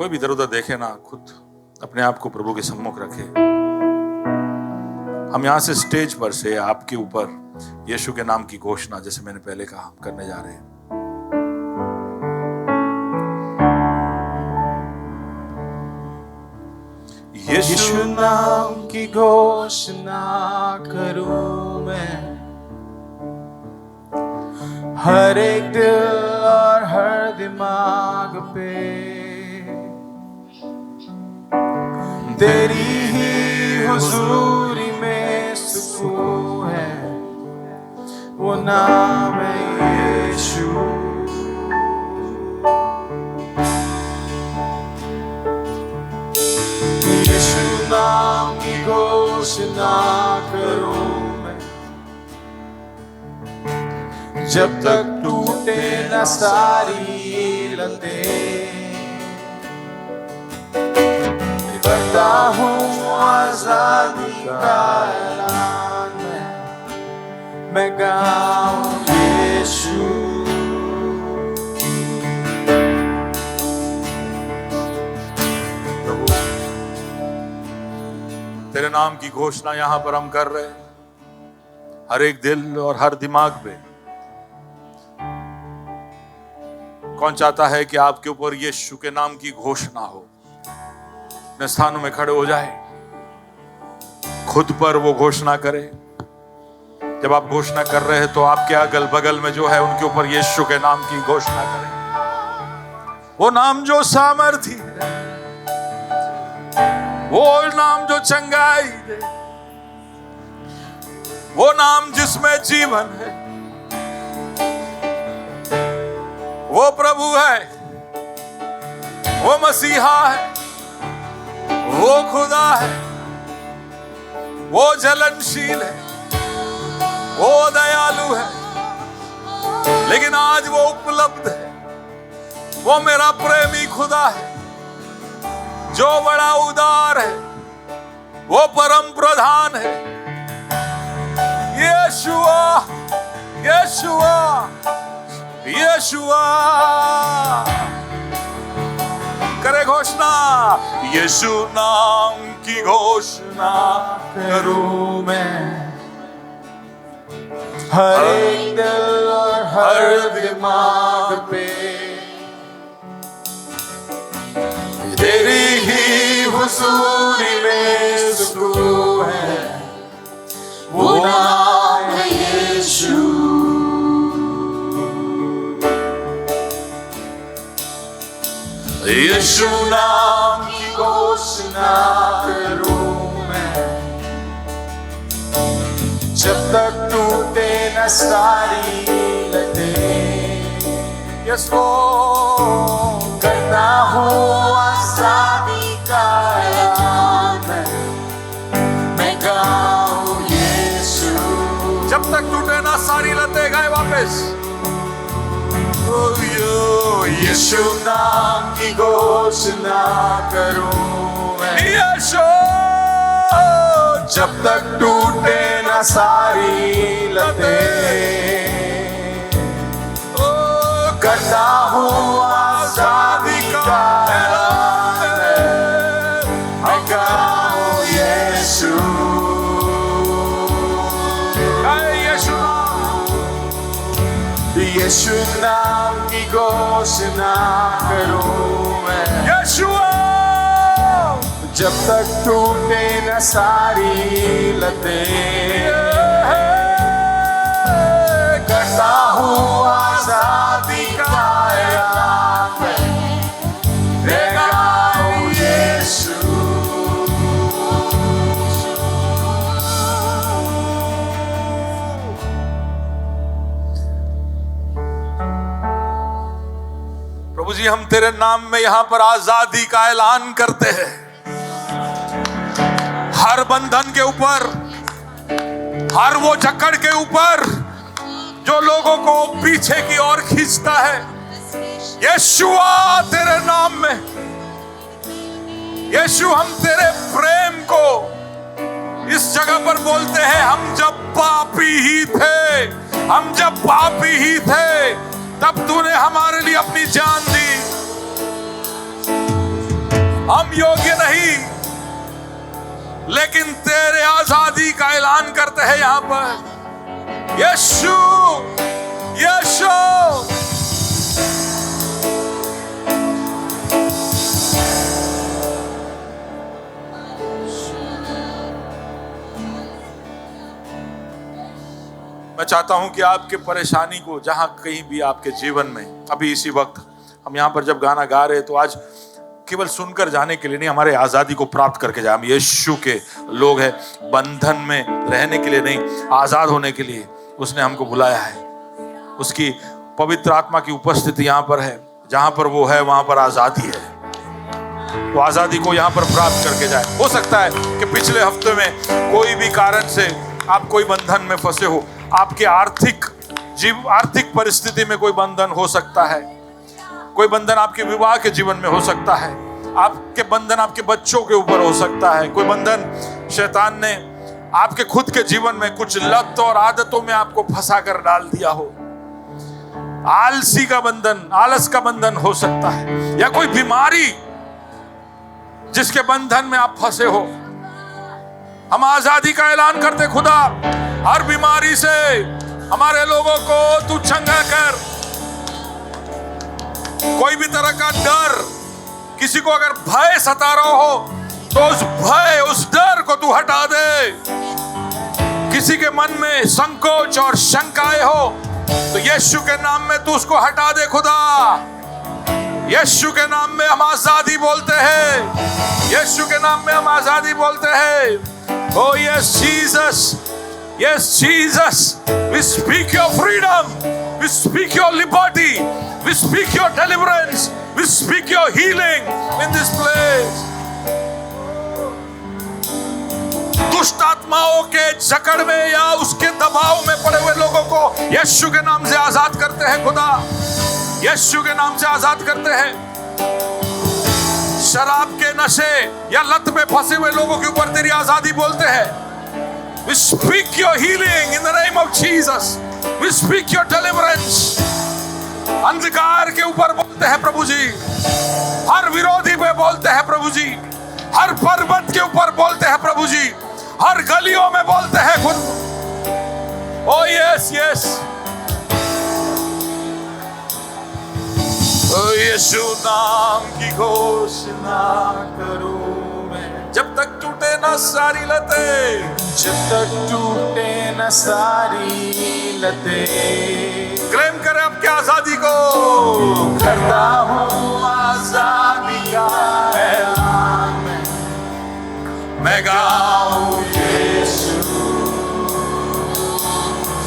कोई भी इधर उधर देखे ना, खुद अपने आप को प्रभु के सम्मुख रखे। हम यहां से स्टेज पर से आपके ऊपर यीशु के नाम की घोषणा, जैसे मैंने पहले कहा, हम करने जा रहे हैं। यीशु नाम की घोषणा करूं मैं, हर एक दिल और हर दिमाग पे तेरी ही हुजूरी में सुकून है, वो नाम है यीशु। यीशु नाम की घोषणा करूं मैं, जब तक टूटे न सारी लतें, करता हूँ आजादी का ऐलान मैं गाऊं यीशु। प्रभु, तेरे नाम की घोषणा यहां पर हम कर रहे हैं, हर एक दिल और हर दिमाग पे। कौन चाहता है कि आपके ऊपर यीशु के नाम की घोषणा हो? अपने स्थानों में खड़े हो जाए, खुद पर वो घोषणा करे। जब आप घोषणा कर रहे हैं तो आपके अगल बगल में जो है उनके ऊपर यीशु के नाम की घोषणा करें। वो नाम जो सामर्थी है, वो नाम जो चंगाई दे, वो नाम जिसमें जीवन है, वो प्रभु है, वो मसीहा है, वो खुदा है, वो जलनशील है, वो दयालु है, लेकिन आज वो उपलब्ध है। वो मेरा प्रेमी खुदा है जो बड़ा उदार है, वो परम प्रधान है। यीशुआ, यीशुआ, यीशुआ। करे घोषणा, यीशु नाम की घोषणा करूं मैं, हर एक दिल और हर दिमाग पे तेरी ही हुजूरी में सुकून है, वो नाम है यीशु। यीशु नाम की घोषणा करूं मैं, जब तक टूटे न सारी लतें। यस लॉर्ड, करता हूँ आजादी का ऐलान मैं गाऊं यीशु। जब तक टूटे ना सारी लतें। गाए वापस। यीशु नाम की घोषणा करूं मैं, यीशु, जब तक टूटे न सारी लतें। करता हूँ आजादी का ऐलान मैं गाऊं यीशु। यीशु नाम की घोषणा करूं मैं, यीशुआ, जब तक टूटे न सारी लतें। करता हूँ आजादी का ऐलान मैं गाऊं यीशु। प्रभु जी, हम तेरे नाम में यहां पर आजादी का ऐलान करते हैं। हर बंधन के ऊपर, हर वो जकड़ के ऊपर जो लोगों को पीछे की ओर खींचता है, यीशुआ तेरे नाम में। यीशु, हम तेरे प्रेम को इस जगह पर बोलते हैं। हम जब पापी ही थे, हम जब पापी ही थे, तब तूने हमारे लिए अपनी जान दी। योग्य नहीं, लेकिन तेरे आजादी का ऐलान करते हैं यहां पर। यीशु, यीशु। मैं चाहता हूं कि आपके परेशानी को, जहां कहीं भी आपके जीवन में अभी इसी वक्त हम यहां पर जब गाना गा रहे हैं, तो आज केवल सुनकर जाने के लिए नहीं, हमारे आजादी को प्राप्त करके जाए। हम यीशु के लोग हैं, बंधन में रहने के लिए नहीं, आजाद होने के लिए उसने हमको बुलाया है। उसकी पवित्र आत्मा की उपस्थिति यहां पर है, जहां पर वो है वहां पर आजादी है। तो आजादी को यहां पर प्राप्त करके जाए। हो सकता है कि पिछले हफ्ते में कोई भी कारण से आप कोई बंधन में फंसे हो, आपके आर्थिक परिस्थिति में कोई बंधन हो सकता है, कोई बंधन आपके विवाह के जीवन में हो सकता है, आपके बंधन आपके बच्चों के ऊपर हो सकता है, कोई बंधन शैतान ने आपके खुद के जीवन में कुछ लत और आदतों में आपको फंसा कर डाल दिया हो। आलसी का बंधन, आलस का बंधन हो सकता है, या कोई बीमारी जिसके बंधन में आप फंसे हो। हम आजादी का ऐलान करते, खुदा हर बीमारी से हमारे लोगों को तू चंगा कर। कोई भी तरह का डर, किसी को अगर भय सता रहा हो तो उस भय, उस डर को तू हटा दे। किसी के मन में संकोच और शंकाएं हो तो यीशु के नाम में तू उसको हटा दे खुदा। यीशु के नाम में हम आजादी बोलते हैं, यीशु के नाम में हम आजादी बोलते हैं। Oh yes Jesus, yes Jesus, we speak your freedom, we speak your liberty, we speak your deliverance, we speak your healing in this place. दुष्ट आत्माओं के जकड़ में या उसके दबाव में पड़े हुए लोगों को यीशु के नाम से आजाद करते हैं खुदा, यीशु के नाम से आजाद करते हैं। शराब के नशे या लत में फंसे हुए लोगों के ऊपर तेरी आजादी बोलते हैं। We speak your healing in the name of Jesus. We speak your deliverance. अंधकार के ऊपर बोलते हैं प्रभु जी, हर विरोधी पे बोलते हैं प्रभु जी, हर पर्वत के ऊपर बोलते हैं प्रभु जी, हर गलियों में बोलते हैं खुद। Oh yes, yes. यीशु नाम की घोषणा करूं मैं, जब तक टूटे न सारी लतें, जब तक टूटे न सारी लतें। क्लेम करें आपकी आजादी को। करता हूँ आजादी का ऐलान मैं गाऊं यीशु,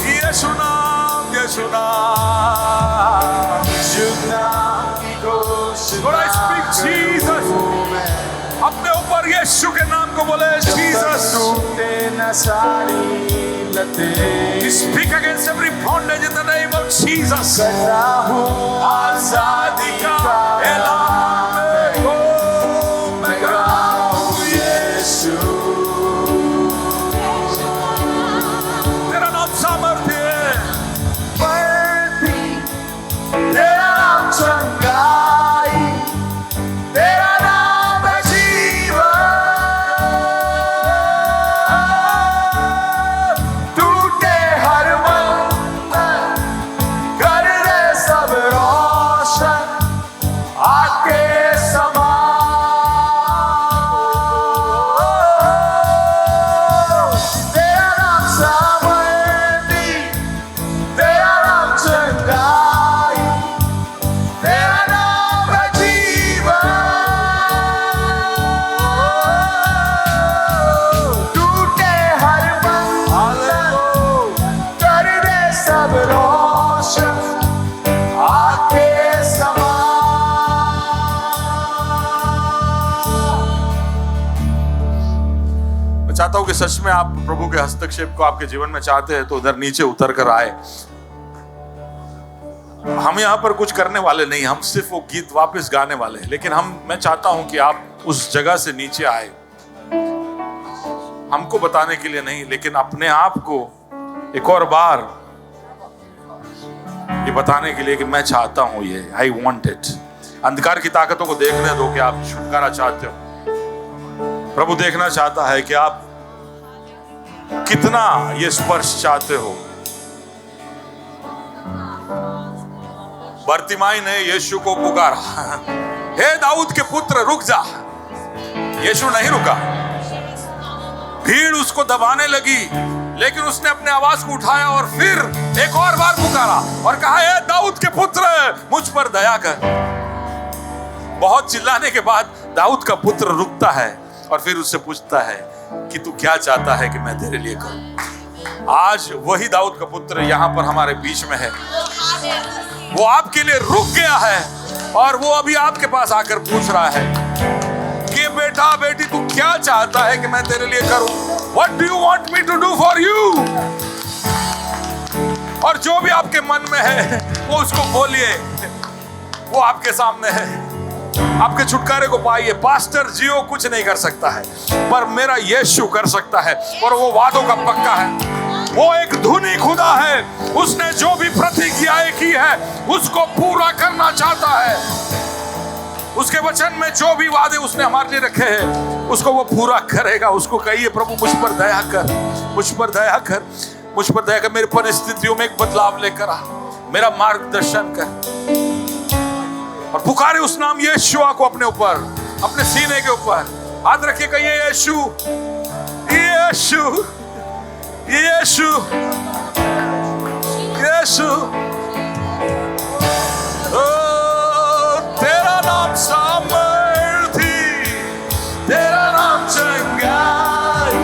यीशु नाम, यीशु नाम, यीशु नाम की घोषणा Lord, I speak Jesus. अपने ऊपर यीशु के नाम को बोले, जीसस। टूटे न सारी लतें। Speak against every bondage in the name of Jesus. करता हूँ आजादी का ऐलान मैं गाऊं यीशु, तेरा नाम सामर्थ्य है, तेरा नाम चंगाई, तेरा नाम है जीवन। टूटे हर बंधन कर दे सब रोशन आके समा। तेरा नाम सामर्थी, तेरा नाम चंगाई, तेरा नाम है जीवन। टूटे हर बंधन कर दे सब रोशन आके समा। मैं चाहता हूं कि सच में आप प्रभु के हस्तक्षेप को आपके जीवन में चाहते हैं तो उधर नीचे उतर कर आए। हम यहाँ पर कुछ करने वाले नहीं, हम सिर्फ वो गीत वापस गाने वाले हैं, लेकिन मैं चाहता हूं कि आप उस जगह से नीचे आए, हमको बताने के लिए नहीं, लेकिन अपने आप को एक और बार ये बताने के लिए कि मैं चाहता हूं ये, आई वॉन्ट इट। अंधकार की ताकतों को देखने दो कि आप छुटकारा चाहते हो। प्रभु देखना चाहता है कि आप कितना ये स्पर्श चाहते हो। बर्तिमाई ने यीशु को पुकारा, हे दाऊद के पुत्र रुक जा। यीशु नहीं रुका। भीड़ उसको दबाने लगी, लेकिन उसने अपने आवाज को उठाया और फिर एक और बार पुकारा और कहा, हे दाऊद के पुत्र मुझ पर दया कर। बहुत चिल्लाने के बाद दाऊद का पुत्र रुकता है और फिर उससे पूछता है कि तू क्या चाहता है कि मैं तेरे लिए करूं। आज वही दाऊद का पुत्र यहाँ पर हमारे बीच में है। वो आपके लिए रुक गया है और वो अभी आपके पास आकर पूछ रहा है कि बेटा बेटी तू क्या चाहता है कि मैं तेरे लिए करूं। What do you want me to do for you? और जो भी आपके मन में है वो उसको बोलिए, वो आपके सामने है। आपके छुटकारे को पाइए। पास्टर जियो कुछ नहीं कर सकता है, पर मेरा यीशु कर सकता है और वो वादों का पक्का है। वो एक धुनी खुदा है, उसने जो भी प्रतिज्ञाएं की है उसको पूरा करना चाहता है। उसके वचन में जो भी वादे उसने हमारे लिए रखे हैं उसको वो पूरा करेगा। उसको कहिए, प्रभु मुझ पर दया कर, मुझ पर दया कर, मुझ पर दया कर। मेरी परिस्थितियों में एक बदलाव लेकर आ, मेरा मार्गदर्शन कर। और पुकारे उस नाम यीशुआ को अपने ऊपर, अपने सीने के ऊपर हाथ रखिए, कहिए यीशु, यीशु, यीशु, यीशु। तेरा नाम सामर्थी, तेरा नाम चंगाई,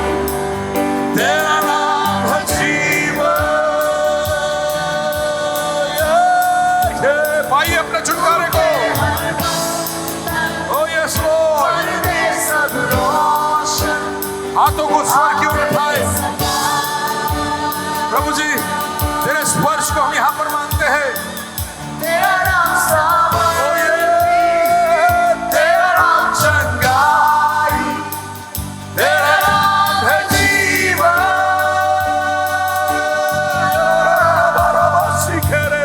तेरा नाम है जीवन। भाई अपने छुटकारे को, ओ यस लॉर्ड, हाथों को स्वर की ओर उठाए। प्रभु जी तेरे स्पर्श को हम यहाँ पर मांगते हैं। तेरा नाम सामर्थी, तेरा नाम चंगाई, तेरा नाम है जीवन।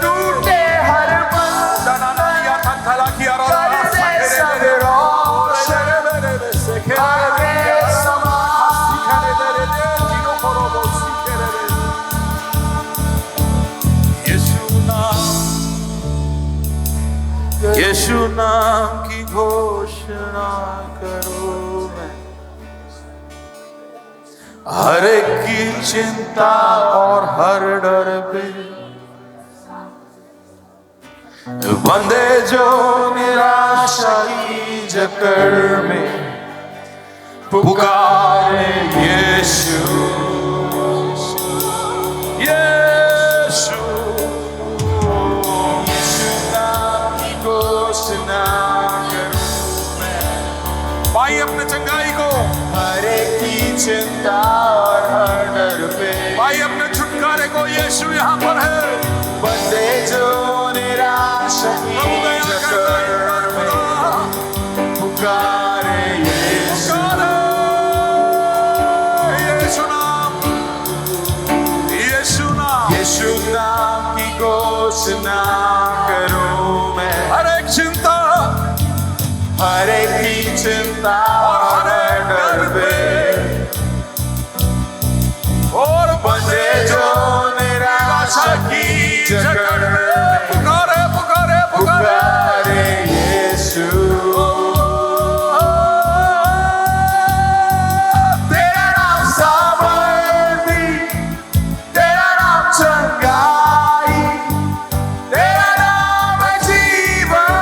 टूटे हर बंधन थला किया यीशु नाम की घोषणा करो मैं, हर एक की चिंता और हर डर पे बंदे जो निराशा की जकड़ में पुकारे यीशु, यीशु, यीशु नाम की घोषणा करूं मैं। भाई अपने चंगाई को, हर एक की चिंता और हर डर पे, भाई अपने छुटकारे को, यीशु यहाँ पर है। बंदे जो निराशा की जकड़ में पुकारे यीशु, यीशु नाम, यीशु नाम, यीशु नाम की घोषणा करूं मैं। हर एक चिंता, हर एक की चिंता और हर एक डर पे, और बंदे जो निराशा की जकड़ में पुकारे पुकारे पुकारे यीशु। तेरा नाम सामर्थी, तेरा नाम चंगाई, तेरा नाम है जीवन।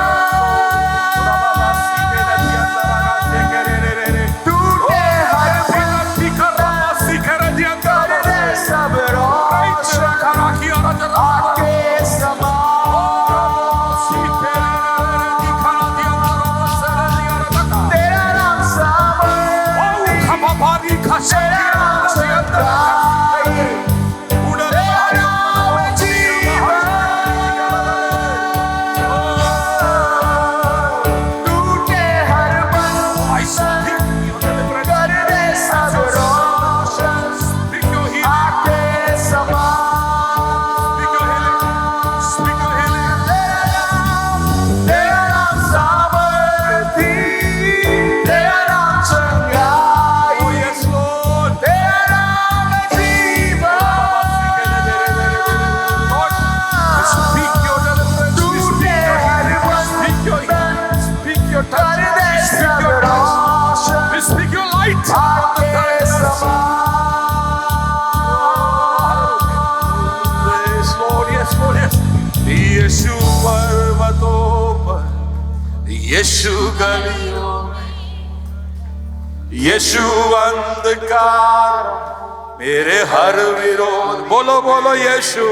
यीशु गलियों में, यीशु अंधकार, मेरे हर विरोध, बोलो बोलो यीशु,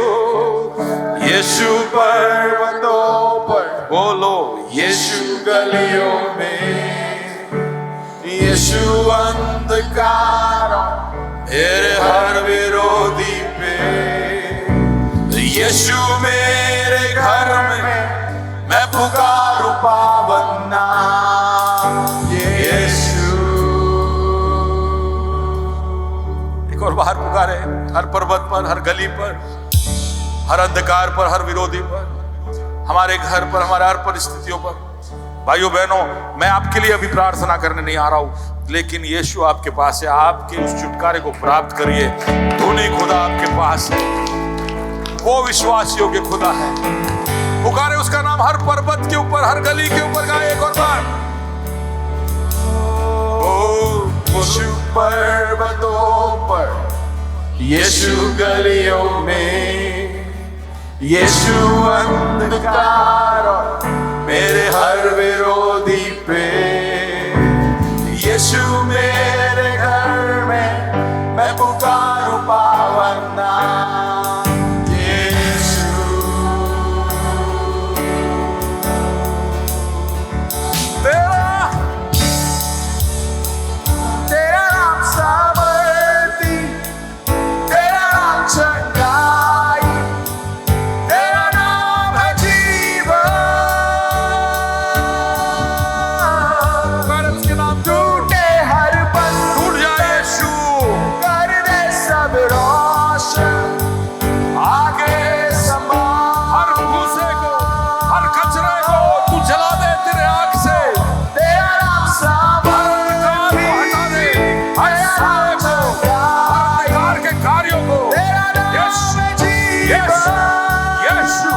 यीशु पर्वतों पर, बोलो यीशु गलियों में, यीशु अंधकार, मेरे हर विरोधी पे, यीशु मेरे घर में, मैं पुकारूं पावन नाम यीशु। एक और बार पुकारे, हर पर्वत पर, हर गली पर, हर अंधकार पर, हर विरोधी पर, हमारे घर पर, हमारे हर परिस्थितियों पर। भाइयों बहनों, मैं आपके लिए अभी प्रार्थना करने नहीं आ रहा हूं, लेकिन यीशु आपके पास है। आपके उस छुटकारे को प्राप्त करिए। धोनी खुदा आपके पास है, वो विश्वास योग्य खुदा है। पुकारे उसका नाम, हर पर्वत के ऊपर, हर गली के ऊपर गाए एक और बार। ओ यीशु पर्वतों पर, यीशु गलियों में, यीशु अंधकार, मेरे हर विरोधी पे, यीशु मेरे घर में, मैं पुकारूं पावन नाम यीशु। तेरा नाम सामर्थी, तेरा नाम चंगाई, तेरा नाम है जीवन। उसके नाम टूटे हर बंधन, टूट जाए यीशु, कर दे सब रोशन, आगे समा हर भूसे को, हर कचरे को तू जला दे तेरे आग से। तेरा नाम सामर्थी, हटा दे हर साए को, हर अंधकार के कार्यों को। तेरा नाम है जीवन, यीशु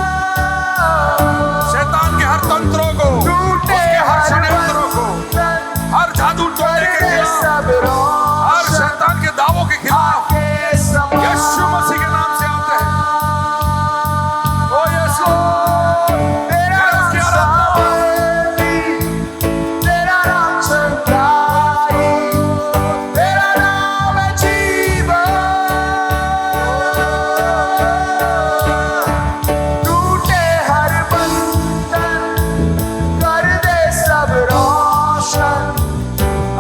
शैतान के हर तंत्रों को, उसके हर षड्यंत्रों को, हर जादू टोने के खिलाफ, हर शैतान के दावों के खिलाफ यीशु मसीह के नाम से आते हैं। ओ यीशु, तेरा नाम चंगाई, तेरा नाम है जीवन। टूटे हर बंधन, कर दे सब रोशन,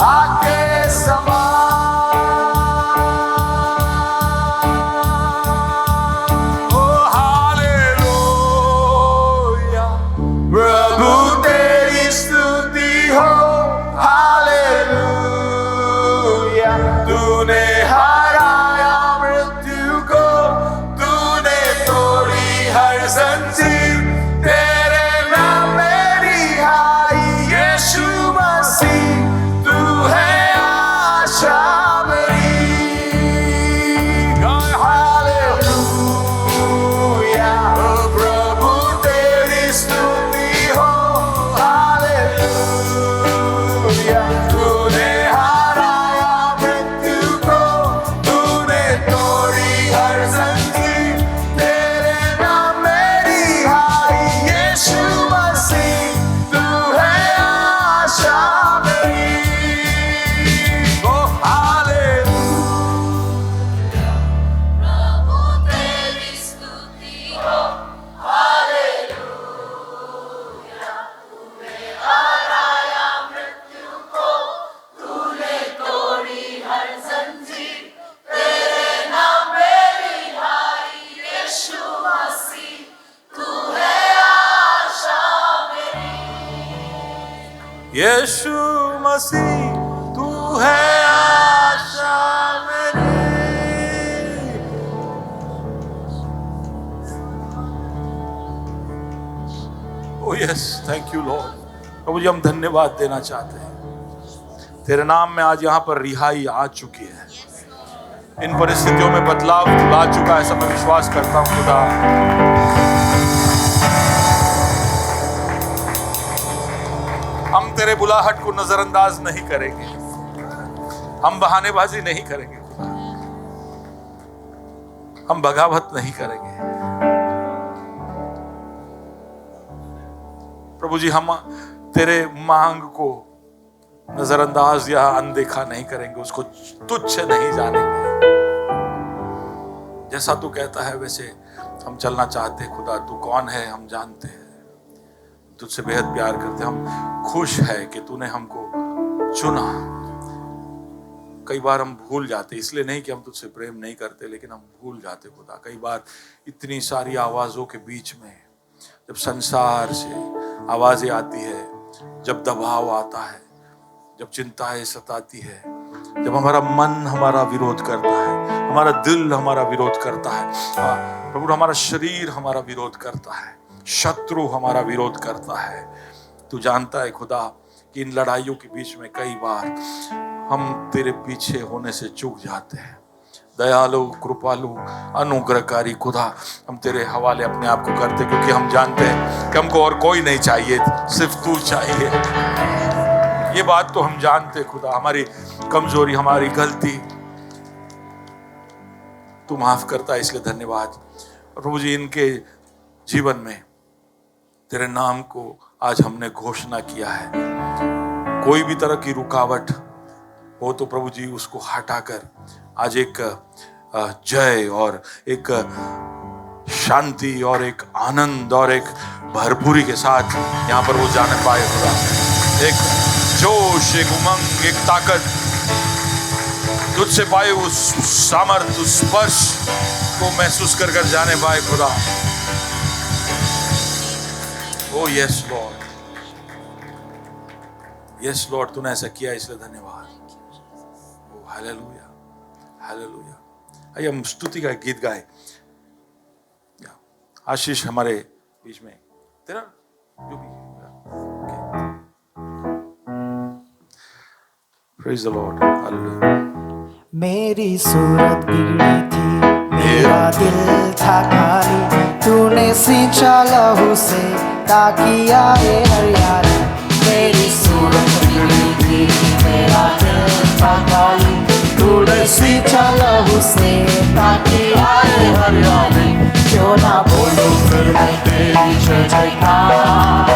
आके समा। ओ हालेलुया, प्रभु तेरी स्तुति हो। हालेलुया, तूने हराया मृत्यु को, तूने तोड़ी हर जंजीर, तेरे नाम में रिहाई यीशु मसीह, तू है आशा मेरी। हालेलुया, प्रभु तेरी स्तुति हो। हालेलुया, तूने हराया मृत्यु को, तूने तोड़ी हर जंजीर, तेरे नाम में रिहाई यीशु मसीह, तू है आशा मेरी। ओ हालेलुया, प्रभु तेरी स्तुति हो। हालेलुया, तूने हराया मृत्यु को, तूने तोड़ी हर जंजीर, तेरे नाम में रिहाई यीशु मसीह, तू है आशा मेरी। यीशु मसीह, तू है आशा मेरी। Oh yes, thank you lord. प्रभु जी, हम धन्यवाद देना चाहते हैं। तेरे नाम में आज यहाँ पर रिहाई आ चुकी है। इन परिस्थितियों में बदलाव तू ला चुका है, ऐसा मैं विश्वास करता हूँ खुदा। हम तेरे बुलाहट को नजरअंदाज नहीं करेंगे, हम बहानेबाजी नहीं करेंगे खुदा, हम बगावत नहीं करेंगे। प्रभु जी, हम तेरे मांग को नजरअंदाज या अनदेखा नहीं करेंगे, उसको तुच्छ नहीं जानेंगे। जैसा तू कहता है वैसे हम चलना चाहते हैं खुदा। तू कौन है हम जानते हैं, तुझसे बेहद प्यार करते हैं। हम खुश है कि तूने हमको चुना। कई बार हम भूल जाते, इसलिए नहीं कि हम तुझसे प्रेम नहीं करते, लेकिन हम भूल जाते खुदा। कई बार इतनी सारी आवाजों के बीच में, जब संसार से आवाजें आती है, जब दबाव आता है, जब चिंताएं सताती है, जब हमारा मन हमारा विरोध करता है, हमारा दिल हमारा विरोध करता है, प्रभु हमारा शरीर हमारा विरोध करता है, शत्रु हमारा विरोध करता है, तू जानता है खुदा कि इन लड़ाइयों के बीच में कई बार हम तेरे पीछे होने से चूक जाते हैं। दयालु, कृपालु, अनुग्रहकारी खुदा, हम तेरे हवाले अपने आप को करते, क्योंकि हम जानते हैं कि हमको और कोई नहीं चाहिए, सिर्फ तू चाहिए। ये बात तो हम जानते खुदा। हमारी कमजोरी, हमारी गलती तू माफ करता है, इसलिए धन्यवाद। प्रभु जी, इनके जीवन में तेरे नाम को आज हमने घोषणा किया है। कोई भी तरह की रुकावट हो तो प्रभु जी उसको हटाकर आज एक जय और एक शांति और एक आनंद और एक भरपूरी के साथ यहाँ पर वो जाने पाए खुदा। एक जोश, एक उमंग, एक ताकत तुझसे पाए, उस सामर्थ, उस स्पर्श को महसूस कर कर जाने पाए खुदा। ओ यस लॉर्ड, यस लॉर्ड, तूने ऐसा किया इसलिए धन्यवाद। ओ हालेलुया, हालेलुया। आइए हम स्तुति का गीत गाए। आशीष हमारे बीच में, तेरा जो भी प्रेज द लॉर्ड, हालेलुया। मेरी सूरत बिगड़ी थी, मेरा दिल था खाली, तूने सींचा लहू से ताकि आए हरियाली। मेरी सूरत बिगड़ी थी, मेरा दिल था खाली, तूने सींचा लहू से ताकि आए हरियाली। क्यों ना बोलूं फिर मैं तेरी जय जयकार,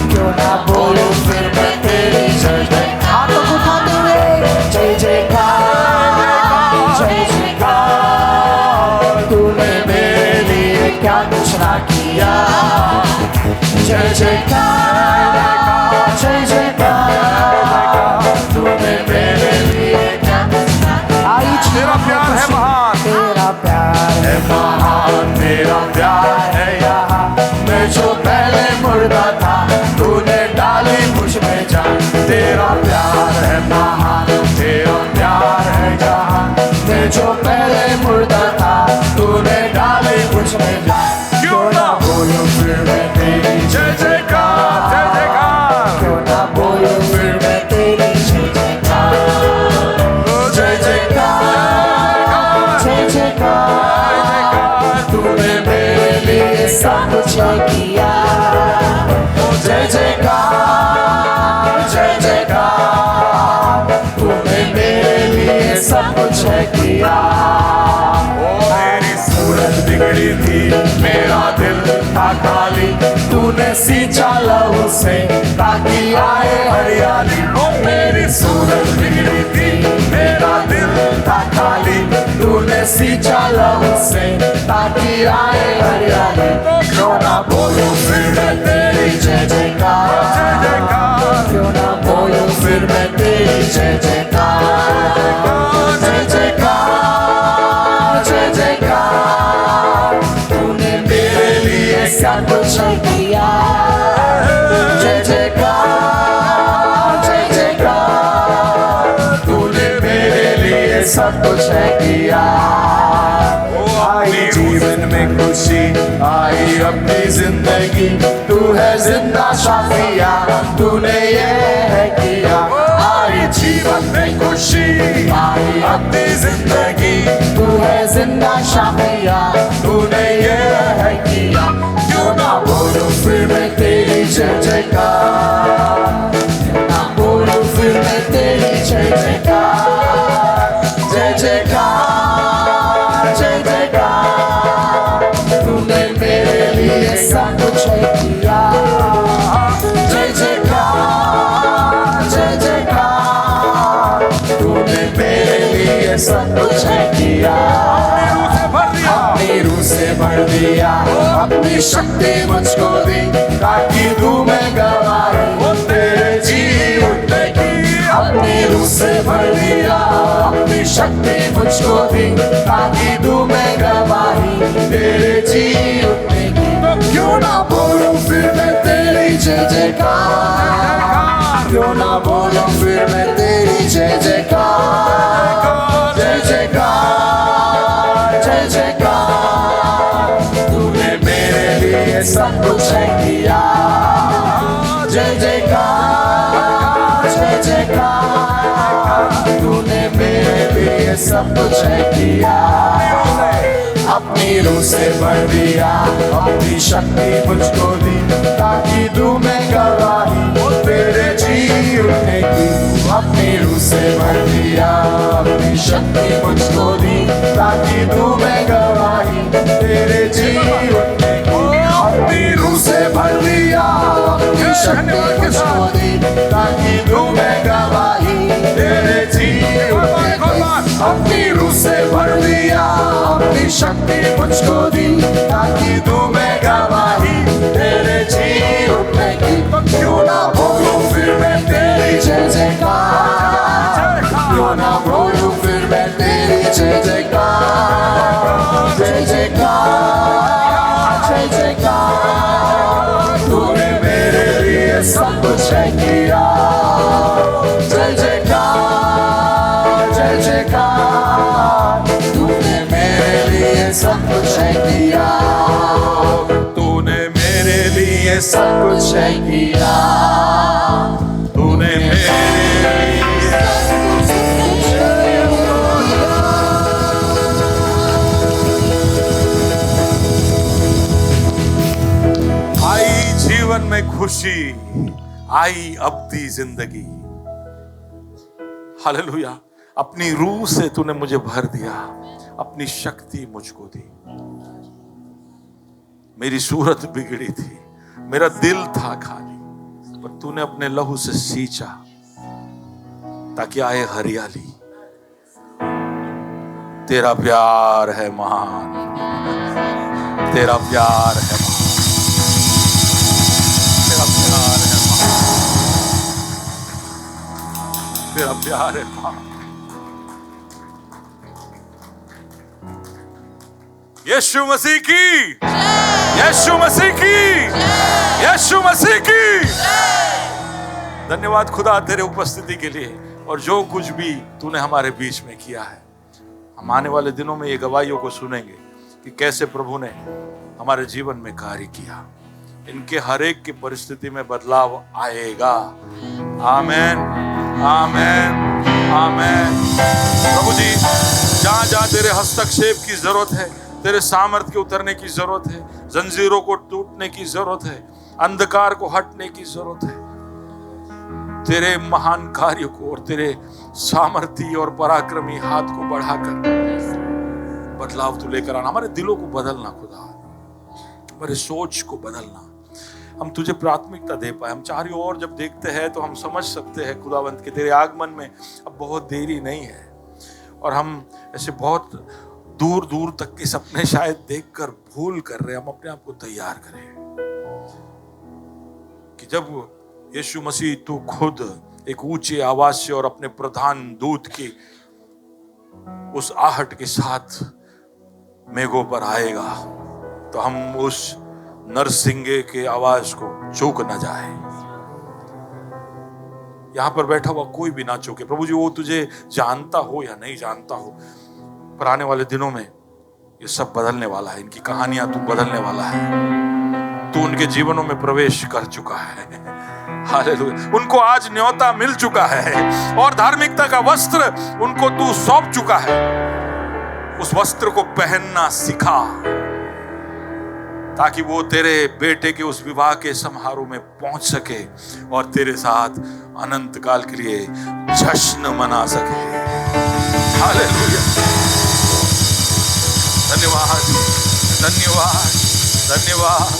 क्यों ना बोलूं फिर मैं तेरी जय जयकार। हाथों को उठाते हुए जय जयकार, जय जयकार, तूने मेरे लिए क्या कुछ ना किया। जय जयकार, जय जयकार, तूने मेरे लिए क्या कुछ ना किया। तेरा प्यार है महान, तेरा प्यार है महान, तेरा प्यार है यहाँ। मैं जो पहले मुर्दा था, तूने डाली मुझ में जान। तेरा प्यार है महान, तेरा प्यार है यहाँ। मैं जो पहले मुर्दा था, तूने डाली मुझ में जान। क्यों ना बोलूं फिर मैं तेरी जय जयकार, जय जयकार, क्यों ना बोलूं फिर मैं तेरी जय जयकार। जय जयकार, जय जयकार, तूने मेरे लिए सब कुछ किया। जय जयकार, जय जयकार, तूने मेरे लिए सब कुछ किया। मेरी सूरत बिगड़ी थी, मेरा दिल था खाली, तूने सींचा लहू से ताकि आए हरियाली। ओ मेरी सूरत बिगड़ी थी, मेरा दिल था खाली, तूने सींचा लहू से ताकि आए हरियाली। क्यों ना बोलूं फिर मैं तेरी जय जयकार, जय जयकार, क्यों ना बोलूं फिर मैं तेरी जय जयकार। जय जयकार, जय जयकार, तूने मेरे लिए सब कुछ किया। जय जयकार, जय जयकार, तूने मेरे लिए सब कुछ किया। आई जीवन में खुशी, आई अपनी जिंदगी, तू है जिंदा शाफिया, तूने ये है किया। आई जीवन में खुशी, आई अपनी जिंदगी, तू है जिंदा शाफिया, तूने ये है किया। क्यों ना बोलूं फिर मैं तेरी जय जयकार, क्यों ना बोलूं फिर मैं तेरी जय जयकार। जय जयकार, जय जयकार, तूने मेरे लिए सब कुछ किया। जय जयकार, सब कुछ है किया। अपनी रूह से भर दिया, अपनी शक्ति मुझको दी, ताकि दूं मैं गवाही तेरे जी उठने की। अपनी रूह से भर दिया, अपनी शक्ति मुझको दी, ताकि दूं मैं गवाही तेरे जी उठने की। तो क्यों ना बोलूं फिर मैं तेरी जय जयकार, क्यों ना बोलूं फिर मैं तेरी जय जयकार, जय जयकार, जय जयकार। तूने मेरे लिए सब कुछ है किया। जय जयकार, जय जयकार। तूने मेरे लिए सब कुछ है किया। अपनी रूह से भर दिया, अपनी शक्ति मुझको दी, ताकि दूं मैं गवाही तेरे जी उठने की। अपनी रूह से भर दिया, अपनी शक्ति मुझको दी, ताकि दूं मैं गवाही तेरे जी उठने की। अपनी रूह से भर दिया, अपनी शक्ति मुझको दी, ताकि दूं मैं गवाही तेरे जी उठने की। अपनी रूह से भर दिया, अपनी शक्ति मुझको दी, ताकि दूं मैं गवाही तेरे जी उठने की। तो क्यों ना बोलूं फिर मैं तेरी जय जयकार, क्यों ना बोलूं फिर मैं तेरी जय जयकार, जय जयकार, जय जयकार। तूने मेरे लिए सब कुछ है किया। जय जयकार, जय जयकार। तूने मेरे लिए सब कुछ है किया। तूने मेरे लिए सब कुछ है किया। तूने मेरे लिए सब कुछ है किया। आई जीवन में खुशी, आई अब्दी जिंदगी। हालेलुया। अपनी रूह से तूने मुझे भर दिया, अपनी शक्ति मुझको दी। मेरी सूरत बिगड़ी थी, मेरा दिल था खाली, पर तूने अपने लहू से सींचा ताकि आए हरियाली। तेरा प्यार है महान, तेरा प्यार है महान, तेरा प्यार है महान, तेरा प्यार है महान। यीशु मसीह की, यीशु मसीह की, यीशु मसीह की। धन्यवाद खुदा तेरे उपस्थिति के लिए और जो कुछ भी तूने हमारे बीच में किया है। हम आने वाले दिनों में ये गवाहियों को सुनेंगे कि कैसे प्रभु ने हमारे जीवन में कार्य किया। इनके हर एक की परिस्थिति में बदलाव आएगा। आमीन, आमीन, आमीन। प्रभु जी, जहां जहां तेरे हस्तक्षेप की जरूरत है, तेरे सामर्थ्य के उतरने की जरूरत है, जंजीरों को टूटने की जरूरत है, अंधकार को हटने की जरूरत है, तेरे महान कार्य को और तेरे सामर्थ्य और पराक्रमी हाथ को बढ़ाकर बदलाव तू लेकर आना। हमारे दिलों को बदलना खुदा, हमारे सोच को बदलना। हम तुझे प्राथमिकता दे पाए। हम चारों ओर जब देखते हैं तो हम समझ सकते हैं खुदावंत के तेरे आगमन में अब बहुत देरी नहीं है, और हम ऐसे बहुत दूर दूर तक के सपने शायद देखकर भूल कर रहे हैं। हम अपने आप को तैयार करें कि जब यीशु मसीह तू खुद एक ऊंचे आवाज से और अपने प्रधान दूत की उस आहट के साथ मेघों पर आएगा, तो हम उस नरसिंगे के आवाज को चूक न जाए। यहां पर बैठा हुआ कोई भी ना चूके। प्रभु जी, वो तुझे जानता हो या नहीं जानता हो, पर आने वाले दिनों में ये सब बदलने वाला है। इनकी कहानियां तू बदलने वाला है। तू उनके जीवनों में प्रवेश कर चुका है। हालेलुया। उनको आज न्योता मिल चुका है और धार्मिकता का वस्त्र उनको तू सौंप चुका है। उस वस्त्र को पहनना सिखा, ताकि वो तेरे बेटे के उस विवाह के समारोह में पहुंच सके और तेरे साथ अनंत काल के लिए जश्न मना सके। हालेलुया। धन्यवाद, धन्यवाद, धन्यवाद,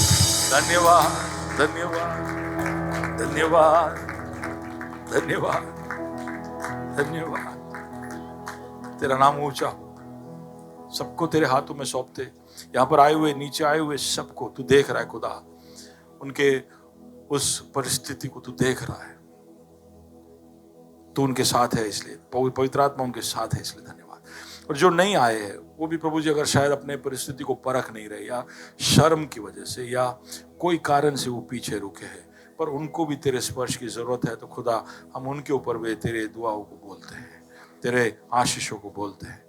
धन्यवाद, धन्यवाद, धन्यवाद, धन्यवाद, धन्यवाद। तेरा नाम ऊंचा हो। सबको तेरे हाथों में सौंपते, यहाँ पर आए हुए, नीचे आए हुए सबको तू देख रहा है खुदा, उनके उस परिस्थिति को तू देख रहा है, तू उनके साथ है, इसलिए पवित्र आत्मा उनके साथ है, इसलिए धन्यवाद। और जो नहीं आए हैं वो भी प्रभु जी अगर शायद अपने परिस्थिति को परख नहीं रहे, या शर्म की वजह से या कोई कारण से वो पीछे रुके हैं, पर उनको भी तेरे स्पर्श की जरूरत है, तो खुदा हम उनके ऊपर वे तेरे दुआओं को बोलते हैं, तेरे आशीषों को बोलते हैं।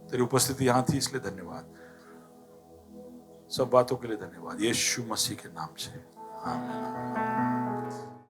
तेरी उपस्थिति यहां थी, इसलिए धन्यवाद। सब बातों के लिए धन्यवाद, यीशु मसीह के नाम से, आमीन।